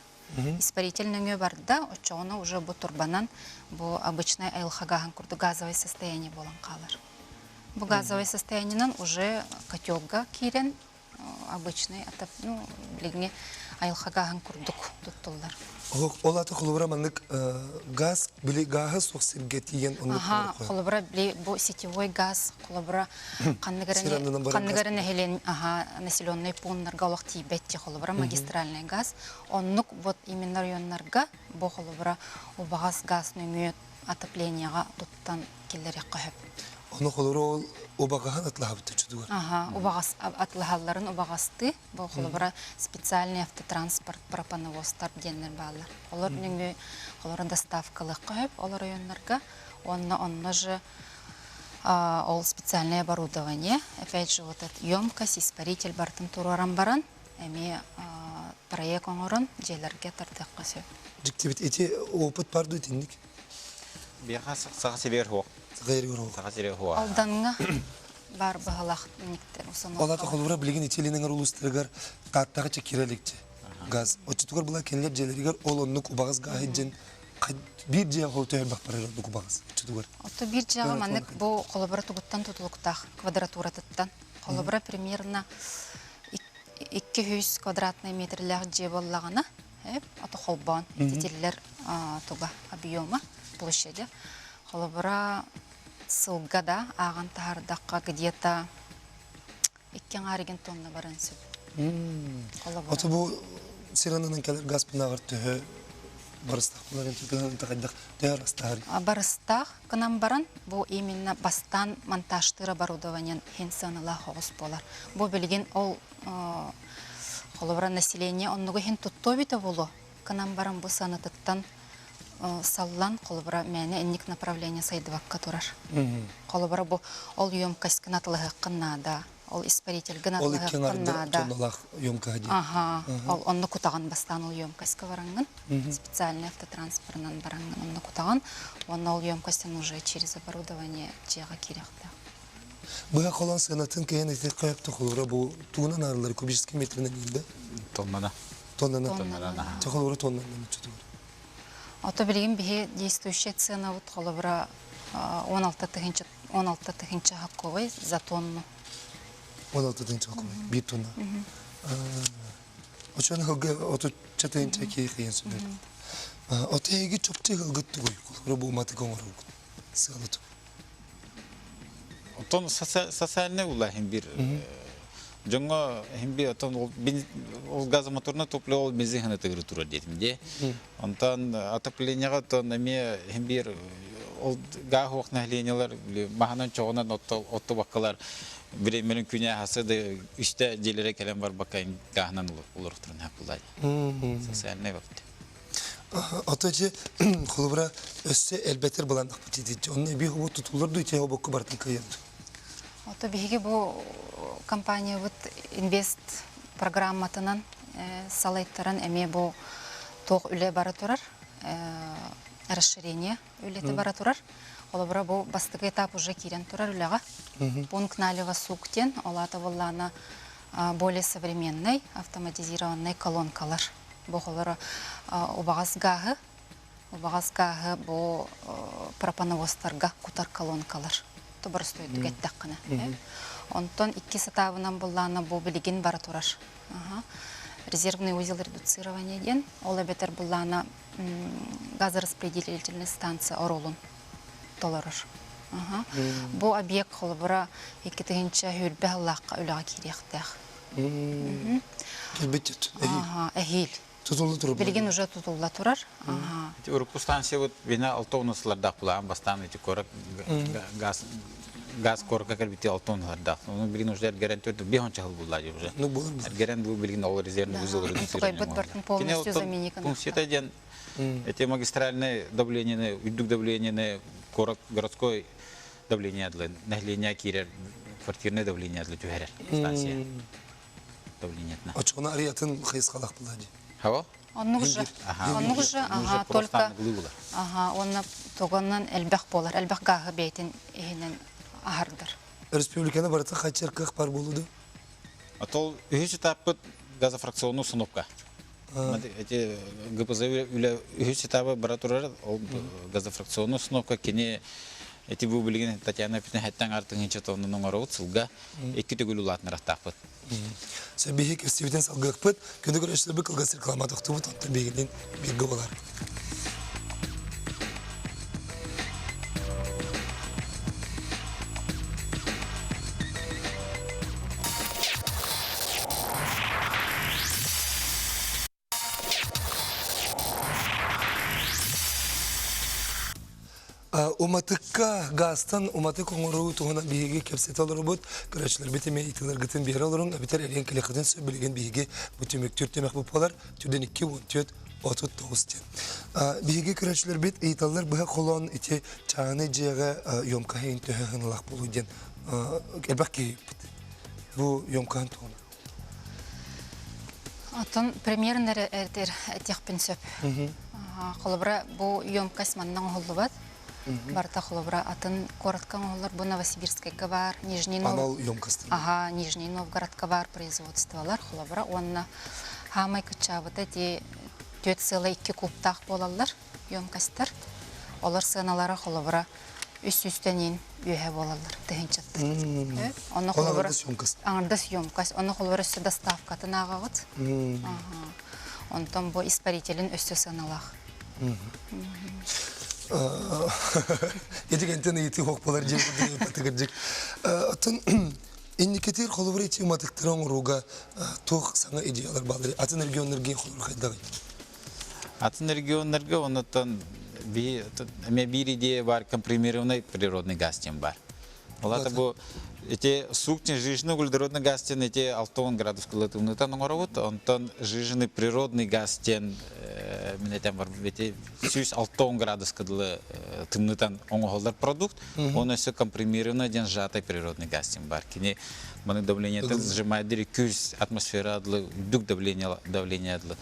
S17: Испаритель нөңө барда, очоғына уже бұл турбанан бұл обычный айлхагағын күрді газовай состояние болан қалар. Бұл газовай состояниенан уже котелға керен обычный, білігіне айлхагағын күрдік тұттылдар.
S1: Олаты холобра мандык газ, білі гағы соқсырге тиген оны
S17: Аха, холобра білі бұл сетевой газ, холобра қанныгарын әхелен населенный пунктарға олық тейбетте холобра магистральный газ. Оннық вот именно районларға бұл холобра убағас газ нөмет отопленияға тұттан келдері қағып.
S1: Оны холобра ол убағахан атлағабыты чудуар.
S17: Ага, убағас атлағаларын убағасты, бұл холобра специальный автотранспорт пропановостар денлер балар. Олар нөңі холобра доставкалық қағып, олар районларға, онна же ол специальное оборудование, опять же вот этот емкость, испаритель бартын тураран баран, әме проект оңырын жерлерге тартық қасы.
S1: Жіктебет, ете опыт барды өтіндік?
S16: Бияға саға себер хоқ.
S17: Алданға бар бағалақ нектер.
S1: Олаты холбыра білген етелінің ұлыстырығар қаттағы чекерелікте газ. Очытығар бұла кенлер желерігер ол оннық ұбағыз ғайджен bir cihaz oltaya bakparlar bu bağız.
S17: Ото bir cihaz manik bu kolabora tuğuttan tutuluqtaq kvadratura tuttan. Kolabora примерно 200 kvadratный metrler ceballağına hep ото холбан детеллер туга объема площади. Kolabora сылгада ағын тахардаққа где-то 2 тонна барынсы.
S1: Ото bu Сиранның келер газ пинағыр түхі барыстақ бұларын түгілін тағайдақ дәр астағыр.
S17: Барыстақ кынам баран, бұл именно бастан монтажтыр оборудованиен хенсаныла хоғыз болар. Бұл білген ол қолыбыра население оннығы хен тұттовиті болу. Кынам баран бұл санатыттан саллан қолыбыра мәне әнік направление сайдываққа тұрар. Қолыбыра бұл ол емкость кынатылығы қыннада. Ол испаритель гынатлығы қыннада. Ага, ол онны кутаған бастан ол емкость варанган. Специальный автотранспортынан баранган онны кутаған. Онны ол емкостен уже через оборудование жеға керекті.
S1: Бұға қолан сығанатын кейін әйтек қайапты қолыра бұл туғынан арылары кубический метрінен елді?
S16: Тоннана.
S1: Тоннана. Қолыра тоннана мүтчіді бар.
S17: Ото білген біге действующая цена вот қолыра 16 тыхынчы хаққовай за тонну.
S1: 16 тынчы хаққовай, 1 тонна. Очаны хылғы ото чатайынча кей қиын сөйлер. Ото егі чөпче хылғытты қой, қолыра бұл маты қоңыр ұлғыт. Сығалыты.
S16: Отон социальный улахин бир. Jonga himbi atan o gaz motoruna toplu benzin hana tagır turur dedim de. Ondan ataplenyaga atan emi himbi o gah hoq nahlenyalar mahanan çoğunan otto bakkalar biremerin künya hası da üstte jelere kelen var bakayın gahnan olur turun hapulay. Sosyalne vakti.
S1: Atacı kulubra össe elbeter bulandık bu dedi. Onun bir hava tutulurdu ki hava boku bartın kayırdı.
S17: Ото биге бу компания вот инвест программатынан салайттаран эме бу тог үле бара турар расширение үлете бара турар. Олабыра бу бастыгы этап уже кирен турар үлага. Пункт налево суктен, олата воллана более современный, автоматизированный колонкалар. Бу холора убагас гагы бу пропановостарга кутар колонкалар. Тобар стоит түгеттак кына. Онтон 2 сатабынан боллана бу билигин бара турар. Резервный узел редуцирования ден, ола бетер буллана газораспределительная станция оролун толорор. Бу объект холбара икетинче хүрбе Аллахка үлага кирехтех.
S1: Келбетет.
S17: Эхил.
S1: Тутулу турар.
S17: Билген уже тутулла турар.
S16: Урку станция вот вина алтонусларда булан бастан эти корак газ корка калбити алтонларда. Ну билген уже гарантирует бихон чахал буллади уже.
S1: Ну бул.
S16: Гарант бу билген ол резервный узел редуцирования.
S17: Полностью заменить.
S16: Пункт один эти магистральные давление, уйдук давление, корак городской давление для населения кирер, квартирное давление для тюгерер станция. Давление на.
S1: А что на ариатын хайс халах буллади?
S16: Хава?
S17: Он уже, только, он тогоннан элбэх болар, элбэх гағы бейтін ехінен ағардар.
S1: Республиканы барыта хачер ках пар болуду?
S16: Атол үхіс этапы газофракционный установка. Эти ГПЗ үхіс этапы баратурар, ол газофракционный установка, кене эти бұл білген Татьяна Петна хаттан артын хинча тонның оңарауыт сылға екі түгілі латны рақтақпыт.
S1: Sen bir hek istividen salgak pıt, günde görüşler bir kılgası reklama doktu bu tontur bilginin bilgi olar. Umatıkka gaztan umatık oңoru tuğuna bihigi kepseti alır bud. Kıraçlar bitime itiler gıtın bir alırın. Biter eriyen kilekadın söylegen bihigi bu tümek türtemek bu polar. Türden 2 14 39 ten. Bihigi kıraçlar bit itiler bu kolon iti çağını ciğe yomkahin tühün lak bulu den. Elbak ki bu yomkahin tuğuna.
S17: Атын премьернер эрдер этих пенсеп. Холбра бу ёмкость маннан холлубат. Барта холбра атын короткан холлар бу Новосибирскайга бар, Нижний Новгород. Ага, Нижний Новгородка бар производстволар холбра онна хамай кычабыта де 4,2 кубтак болалар ёмкостьтер. Олар сыналары холбра үст-үстенен үйе болалар тыгынчаттар. Оны холбра аңырдас ёмкость. Оны холбра үстө доставкатын агагыт. Онтон бу испарителин өстө сыналах.
S1: Yedikenten iti hokpalar cebinde patıgırcık. Atın indikator kolubra içi matıktıran oruga toh sana ideyalar bağları. Atın regionlarga kolubra kaydağı.
S16: Atın regionlarga ondan bir идея var, компримированный природный газ тем бар. Олата бу эти сукчен жижный углеродный газ тен эти 6 градус килотоннутан оңоровут, онтон жижный природный газ тен минетен бар эти 6 градус кыдлы тымнутан оңоголдар продукт, он все компримированный ден сжатый природный газ тен бар. Кини маны давление тен сжимает дирек кюс атмосфера адлы, дук давление адлы.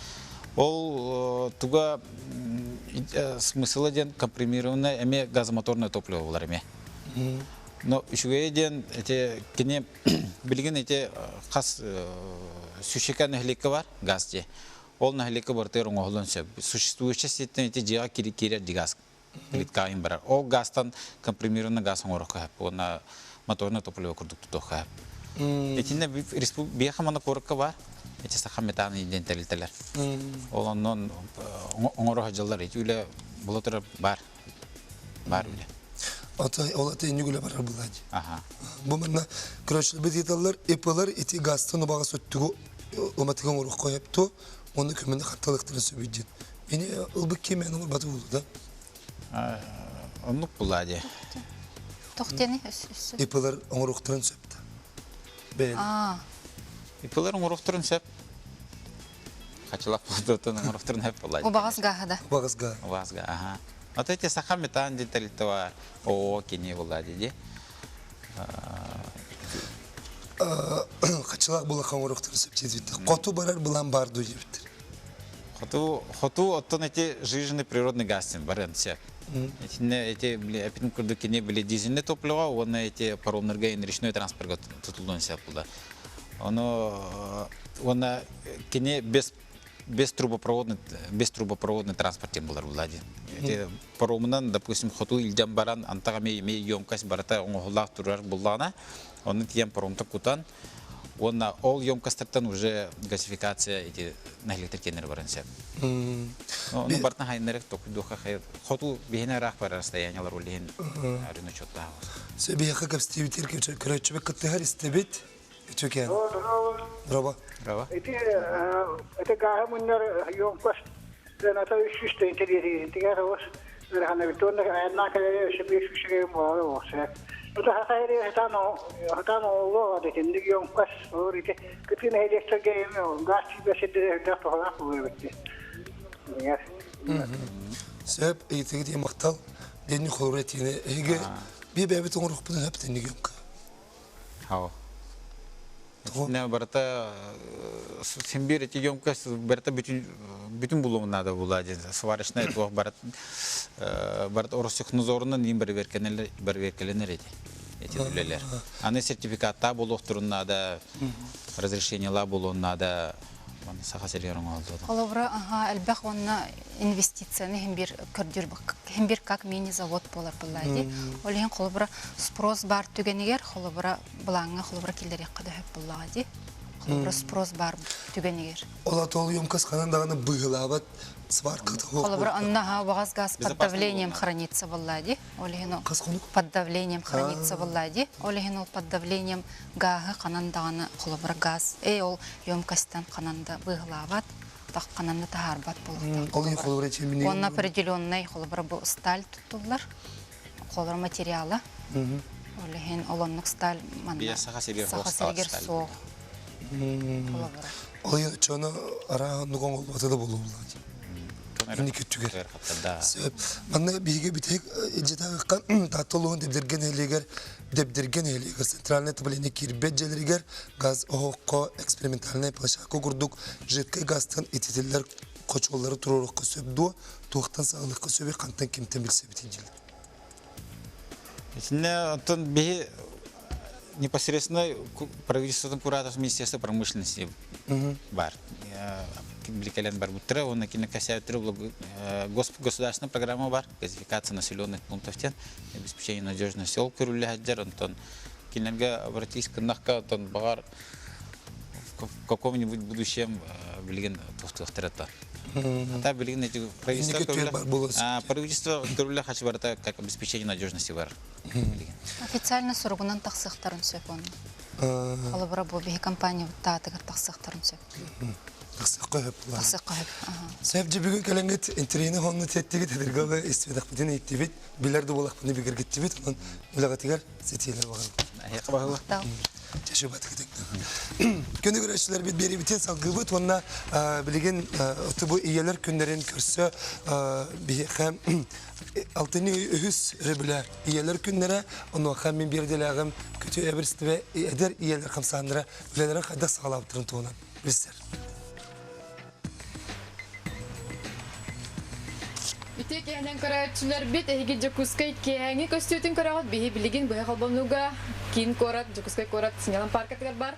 S16: Ол туга смысл ден компримированный эме газомоторное топливо булар эме. Но еще один эти кене билген эти хас сушика нахлика бар газте. Ол нахлика барты оңголонса существующая сеть эти жига кири дигаз литкаим бар. Ол газтан компримированный газ оңорка на моторное топливо курдук тоха. Эти на республика мана корка бар. Эти сахаметан иденталителер. Ол оннон оңорха жылдар эти үле болотор бар үле.
S1: Olata inigule barar buladı. Bu manna kıraçlar bitiyorlar, epalar eti gaztan bağa söttüğü omatikon oruç koyuptu, onu kümende hattalıklarını söyleyeceğim. Beni ılbık kemen olur batı buldu da.
S16: Onu buladı.
S17: Tohteni.
S1: Epalar oruçlarını söyledi. Ben.
S16: Epalar oruçlarını söyledi. Kaçılak buldu, oruçlarını hep buladı.
S17: O bağız gahada.
S1: Bağız
S16: gah, aha. Вот эти сахаметан деталитова о кини влади.
S1: Kaçılak bula kamurukları söyledi. Kotu barar bulan bardu yiptir.
S16: Хоту оттон эти жижный природный газ тен барен все. Эти апитин курдук кене били дизельный топливо, он эти паромнарга речной транспорт тутулдан сяпылда. Он кене без трубопроводный транспорт тем был влади. Эти паромнан, допустим, хоту илдям баран антагами емкость барата оңоллах турар буллана, он тем паромта кутан. Он all емкостьтан уже газификация эти на электрокенер баранся. Ну бартна хайнерек только духа хай. Хоту бихина рах пара расстояние ларулин арина чотта.
S1: Себе как обстивитель короче бекатыгар истебит. Чукен. Браво.
S16: Браво.
S8: Это гамуннер ёмкость. Да то еще что интересно. Тигарос. Рахана битон одна кале себе шушиге мало вообще. Это хасайре хатано ло да тинди ёмкость. Орите. Капин электрогейм газ бесиде да тохла хуевти. Нет.
S1: Себ эйтиги мактал дени хорретине эге бебе тоңрук бутун хаптыны ёмка.
S16: Хао. Не барата симбир эти емкость барата bütün bulunmada buladı. Сварочная это барат оросих назорунан ним бер веркеленер эти дүлелер. Аны сертификатта болук турунада разрешение ла болуунада саха сериярың алды.
S17: Оловра албах онна инвестицияны химбир как мини-завод болар булайды. Олеген холобра спрос бар түгенегер холобра булаңга холобра килдерек кадахып булады. Холобра спрос бар түгенегер.
S1: Ола толу ёмкас канандаганы быгылабат сварка.
S17: Холобра анна вагаз газ под давлением хранится булады. Олеген под давлением хранится булады. Олеген под давлением гага канандаганы холобра газ. Ол ёмкастан кананда быгылабат. Кананда тахарбат булды. Он определенный холобра сталь тутулар. Холобра материала. Олеген олоннук сталь манна. Саха сергер со.
S1: Ой, чона ара нугон батада болу булады. Ини күттүгер. Манна биге битек жета татылуун депдерген элегер центральный отопление кирбеджелеригер газ оокко экспериментальный площадка курдук жидкий газтан итителер кочоллары турурукка сөбду туактан саалыкка сөбе кантан кимтен билсе битинжил.
S16: Итне бе непосредственно правительственный куратор Министерства промышленности бар. Бликален бар бутра, он на косяет государственная программа бар, газификация населенных пунктов тен, обеспечение надежности сел курулля хаджар, он кинерга обратись к нахка, он багар в каком-нибудь будущем блиген тохтырата. А блиген эти правительство курулля хаджбарта как обеспечение надежности бар.
S17: Официально сургунан тахсыхтарын сөпон. Алабра бобихи компания таатыгар тахсыхтарын сөп.
S1: Себеп бүгүн келеңет интернет хонны теттиги тедиргалы истедак битен иттибит билерди болак бини бигер гиттибит онун улагатыгар сетилер багыл. Чашыбат кетек. Күнү көрөчүлөр бит бери битен салгыбыт онна билеген отубу иелер күннөрүн көрсө бихем алтыны үһүс ребля иелер күннөрө ону хам мен берделагым көтө эберстебе эдер иелер камсандыра билелерин кайда сагалап турун туунан билсер.
S6: Ите кенен көрөчүлөр бит эги жокускай кеңи көстүтүн көрөгөт бихи билигин быга калбамнуга кин корат жокускай корат синялан паркатыгар бар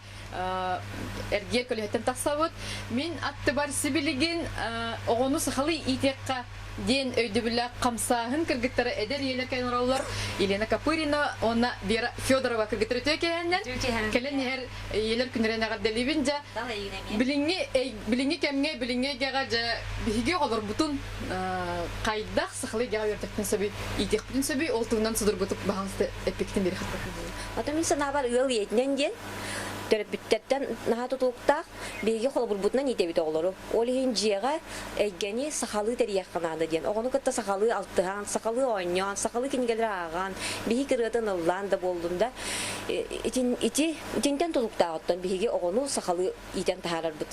S6: эргер көлөтөн таксабыт мен атты бар сибилигин огону сахалы итекка ден өйдөбүлө камсаахын кыргыттары эдер елеркен ороллор Елена Капырина она Вера Федорова кыргыттары төкенен келен елер күнөрөнө гадделибинже билинги кемге билинги гага биге олор бутун кайдах сахлы гавертектен сөбү итекпин сөбү олтуңдан судургутуп багансты эпиктен бери хатта.
S18: Атамин санабар ыл етнен ден төрөпүттен нахату туктак биге холбур бутунан итебит оглору. Олихин жега эйгени сахалы терияханады ден. Огону кытта сахалы алтыган, сахалы ойнон, сахалы кингелер аган, биги кырытын ыллан да болдумда. Итинтен туктагыттан биге огону сахалы итен тахарар бут.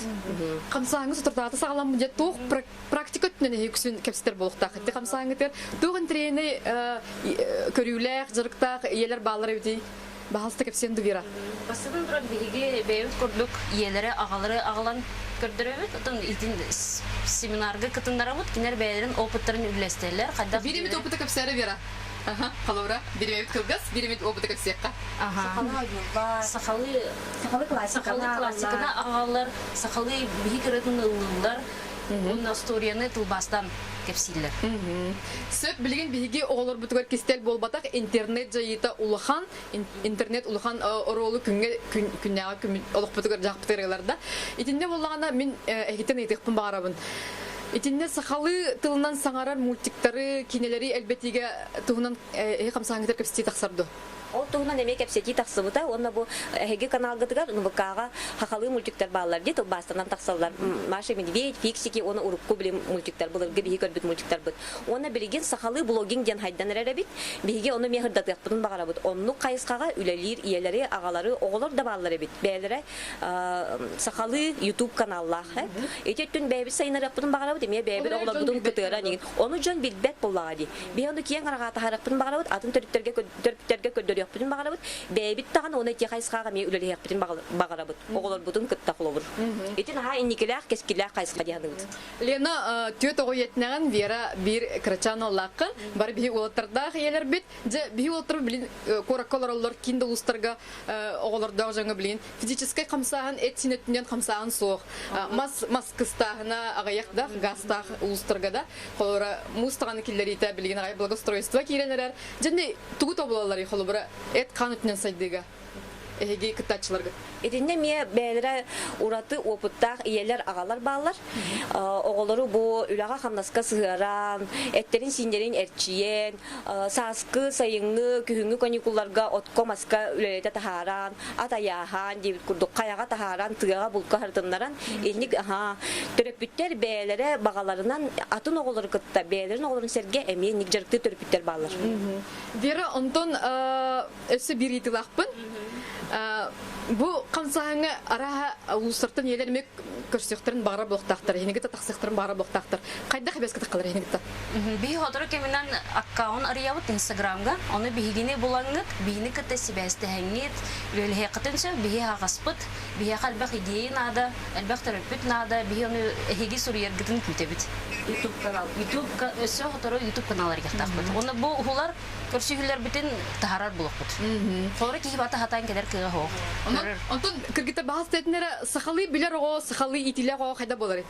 S6: Камсаңыз турдаты сагалам же тук практика өтүнөн эксүн кепстер болуктак. Камсаңыз тугун трени көрүлөр, жырыктак елер баллары бити. Баһалста кепсен дувира.
S19: Басыгын туран биһиги бэйбит курдук иелери агалары агалан көрдөрөбүт. Отон итин семинарга кытындарабыт, кинер бэйдерин опыттарын үлестелер. Кайда
S6: Биремит опыты кепсері вера. Ага, қалаура. Биремит кылгас, биремит опыты кепсекка.
S19: Сахалы классикана агалар, сахалы биһи кыратын ыллылар. Onun историяны тылбастан кепсиллер.
S6: Сөп билген биһиги оголор бутугар кистел болбатак интернет жайыта улахан, интернет улахан оролу күннәгә олох бутугар жакпытыргаларда. Итинде боллаганда мен эгитен этекпин барабын. Итинде сахалы тылынан саңарар мультиктары, кинелери элбетиге тугунан камсаңгытыр кепсти таксарды.
S18: Ол тугунан эме кепсети таксыбыта, онна бу эге каналгытыгар нубукага хакалы мультиктер баллар дит, бастанан таксалар. Маша Медведь, Фиксики, оны урукку билим мультиктер булар, биһи көрбүт мультиктер бут. Онна билген сахалы блогинг ден хайдан эребит, биһиге оны мехирдатыктын багарабыт. Онну кайыскага үлелир, иелери, агалары, оголор да баллар эбит. Бәлере сахалы YouTube каналлар. Этеттүн бәбит сайнарыктын багарабыт, эме бәбит оголор бутун кытыра неген. Оны жон билбет буллагы. Би оны киен карагата характын багарабыт, атын төрүптерге көдөрүп бүтүн багарабыт. Бәбит тагын оны те кайыскага ме үлелер бүтүн багарабыт. Оголор бутун кытта кылыбыр. Этин ха инникелер кескилер кайыска дияныгыт.
S6: Лена төт огоетнаган Вера бир крачана лакка бар биһи ултырда хәйләр бит. Же биһи ултыр билин кораккаларлар кинде устарга оголорда жаңа билин. Физический камсаган эт синетнен камсаган соқ. Маскыстагына агаякда газда устаргада холора мустаган киллерите билген ай благоустройство киренер. Женде тугу тобулалар холора эт канытнен сайдыга. Эге кытачыларга.
S18: Этинде ме бәлере ураты опыттак иелер агалар баллар. Оголору бу үлага хамнаска сыгыран, эттерин синдерин эрчиен, саскы сайыңны күһүңгү каникулларга откомаска үлелете тахаран, атаяхан дип курдук каяга тахаран, тыга булка хартыннаран. Эник төрөпүттер бәлере багаларынан атын оголор кытта бәлерин оголорун серге эми ник жарыкты төрөпүттер баллар.
S6: Вера онтон өсө бир итилакпын. Бу камсаңы араha улустартын елермек көрсөктөрүн бара блоктактар, энегите таксыктырын бара блоктактар. Кайда хабескә такалар энегите?
S19: Би ходор кеминен аккаун ариябыт Инстаграмга, аны бигине булаңык, бигине кете сибесте хәңит, леле хакытынча биһи хагаспыт, биһи халбак идея нада, албак терапевт нада, биһи аны эһиги сурьер гитин күтебит. YouTube канал, өсө ходор YouTube каналларга тахбыт. Аны бу улар көрсөйлөр битен тахарар булакбыт. Ходор ки бата хатан кедер кыга хо.
S6: Антон кыргыта бахас тетнере сахалы билер ого, сахалы итилер ого кайда болар?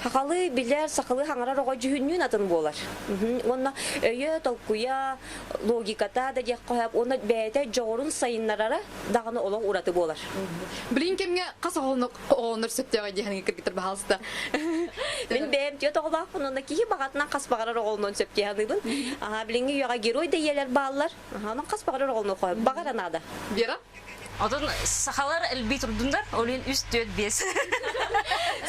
S18: Хакалы билер, сахалы хаңарар ого жүһүннүн атын болар. Онна өйө толкуя логиката да дек кояп, оны бәйте жорун сайыннарара даганы олоң ураты болар.
S6: Билин кемге касагылны онор септеге дегенге кыргытыр бахаста.
S18: Мен бәйм тет оглак, онда ки багатынан каспагарар оголнон септегенбин. Билинге яга герой да елер баллар. Анан каспагарар оголну коюп багаранада.
S6: Вера
S19: Одан сахалар элби турдундар, олен үст төт бес.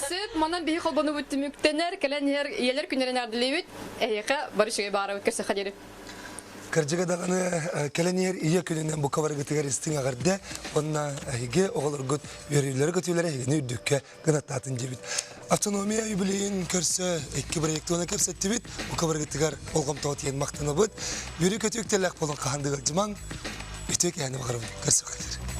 S6: Сөп манан бихи холбону бүттүмүктенер, келенер елер күнерен ардылыбыт, эйка барышыгы бара өткөрсө хадерip.
S1: Кыржыга даганы келенер ие күнүнөн бу кабарга тегеристин агарда, онна эге оголоргут берилер көтүлөр эге үдүккө гынаттатын жебит. Автономия юбилейин көрсө эки проектоны көрсөттүбүт, бу кабарга тегер болгом тоотен мактаныбыт. Бери көтүктелек болгон кандыгы жыман өтөк яны багырып көрсө хадер.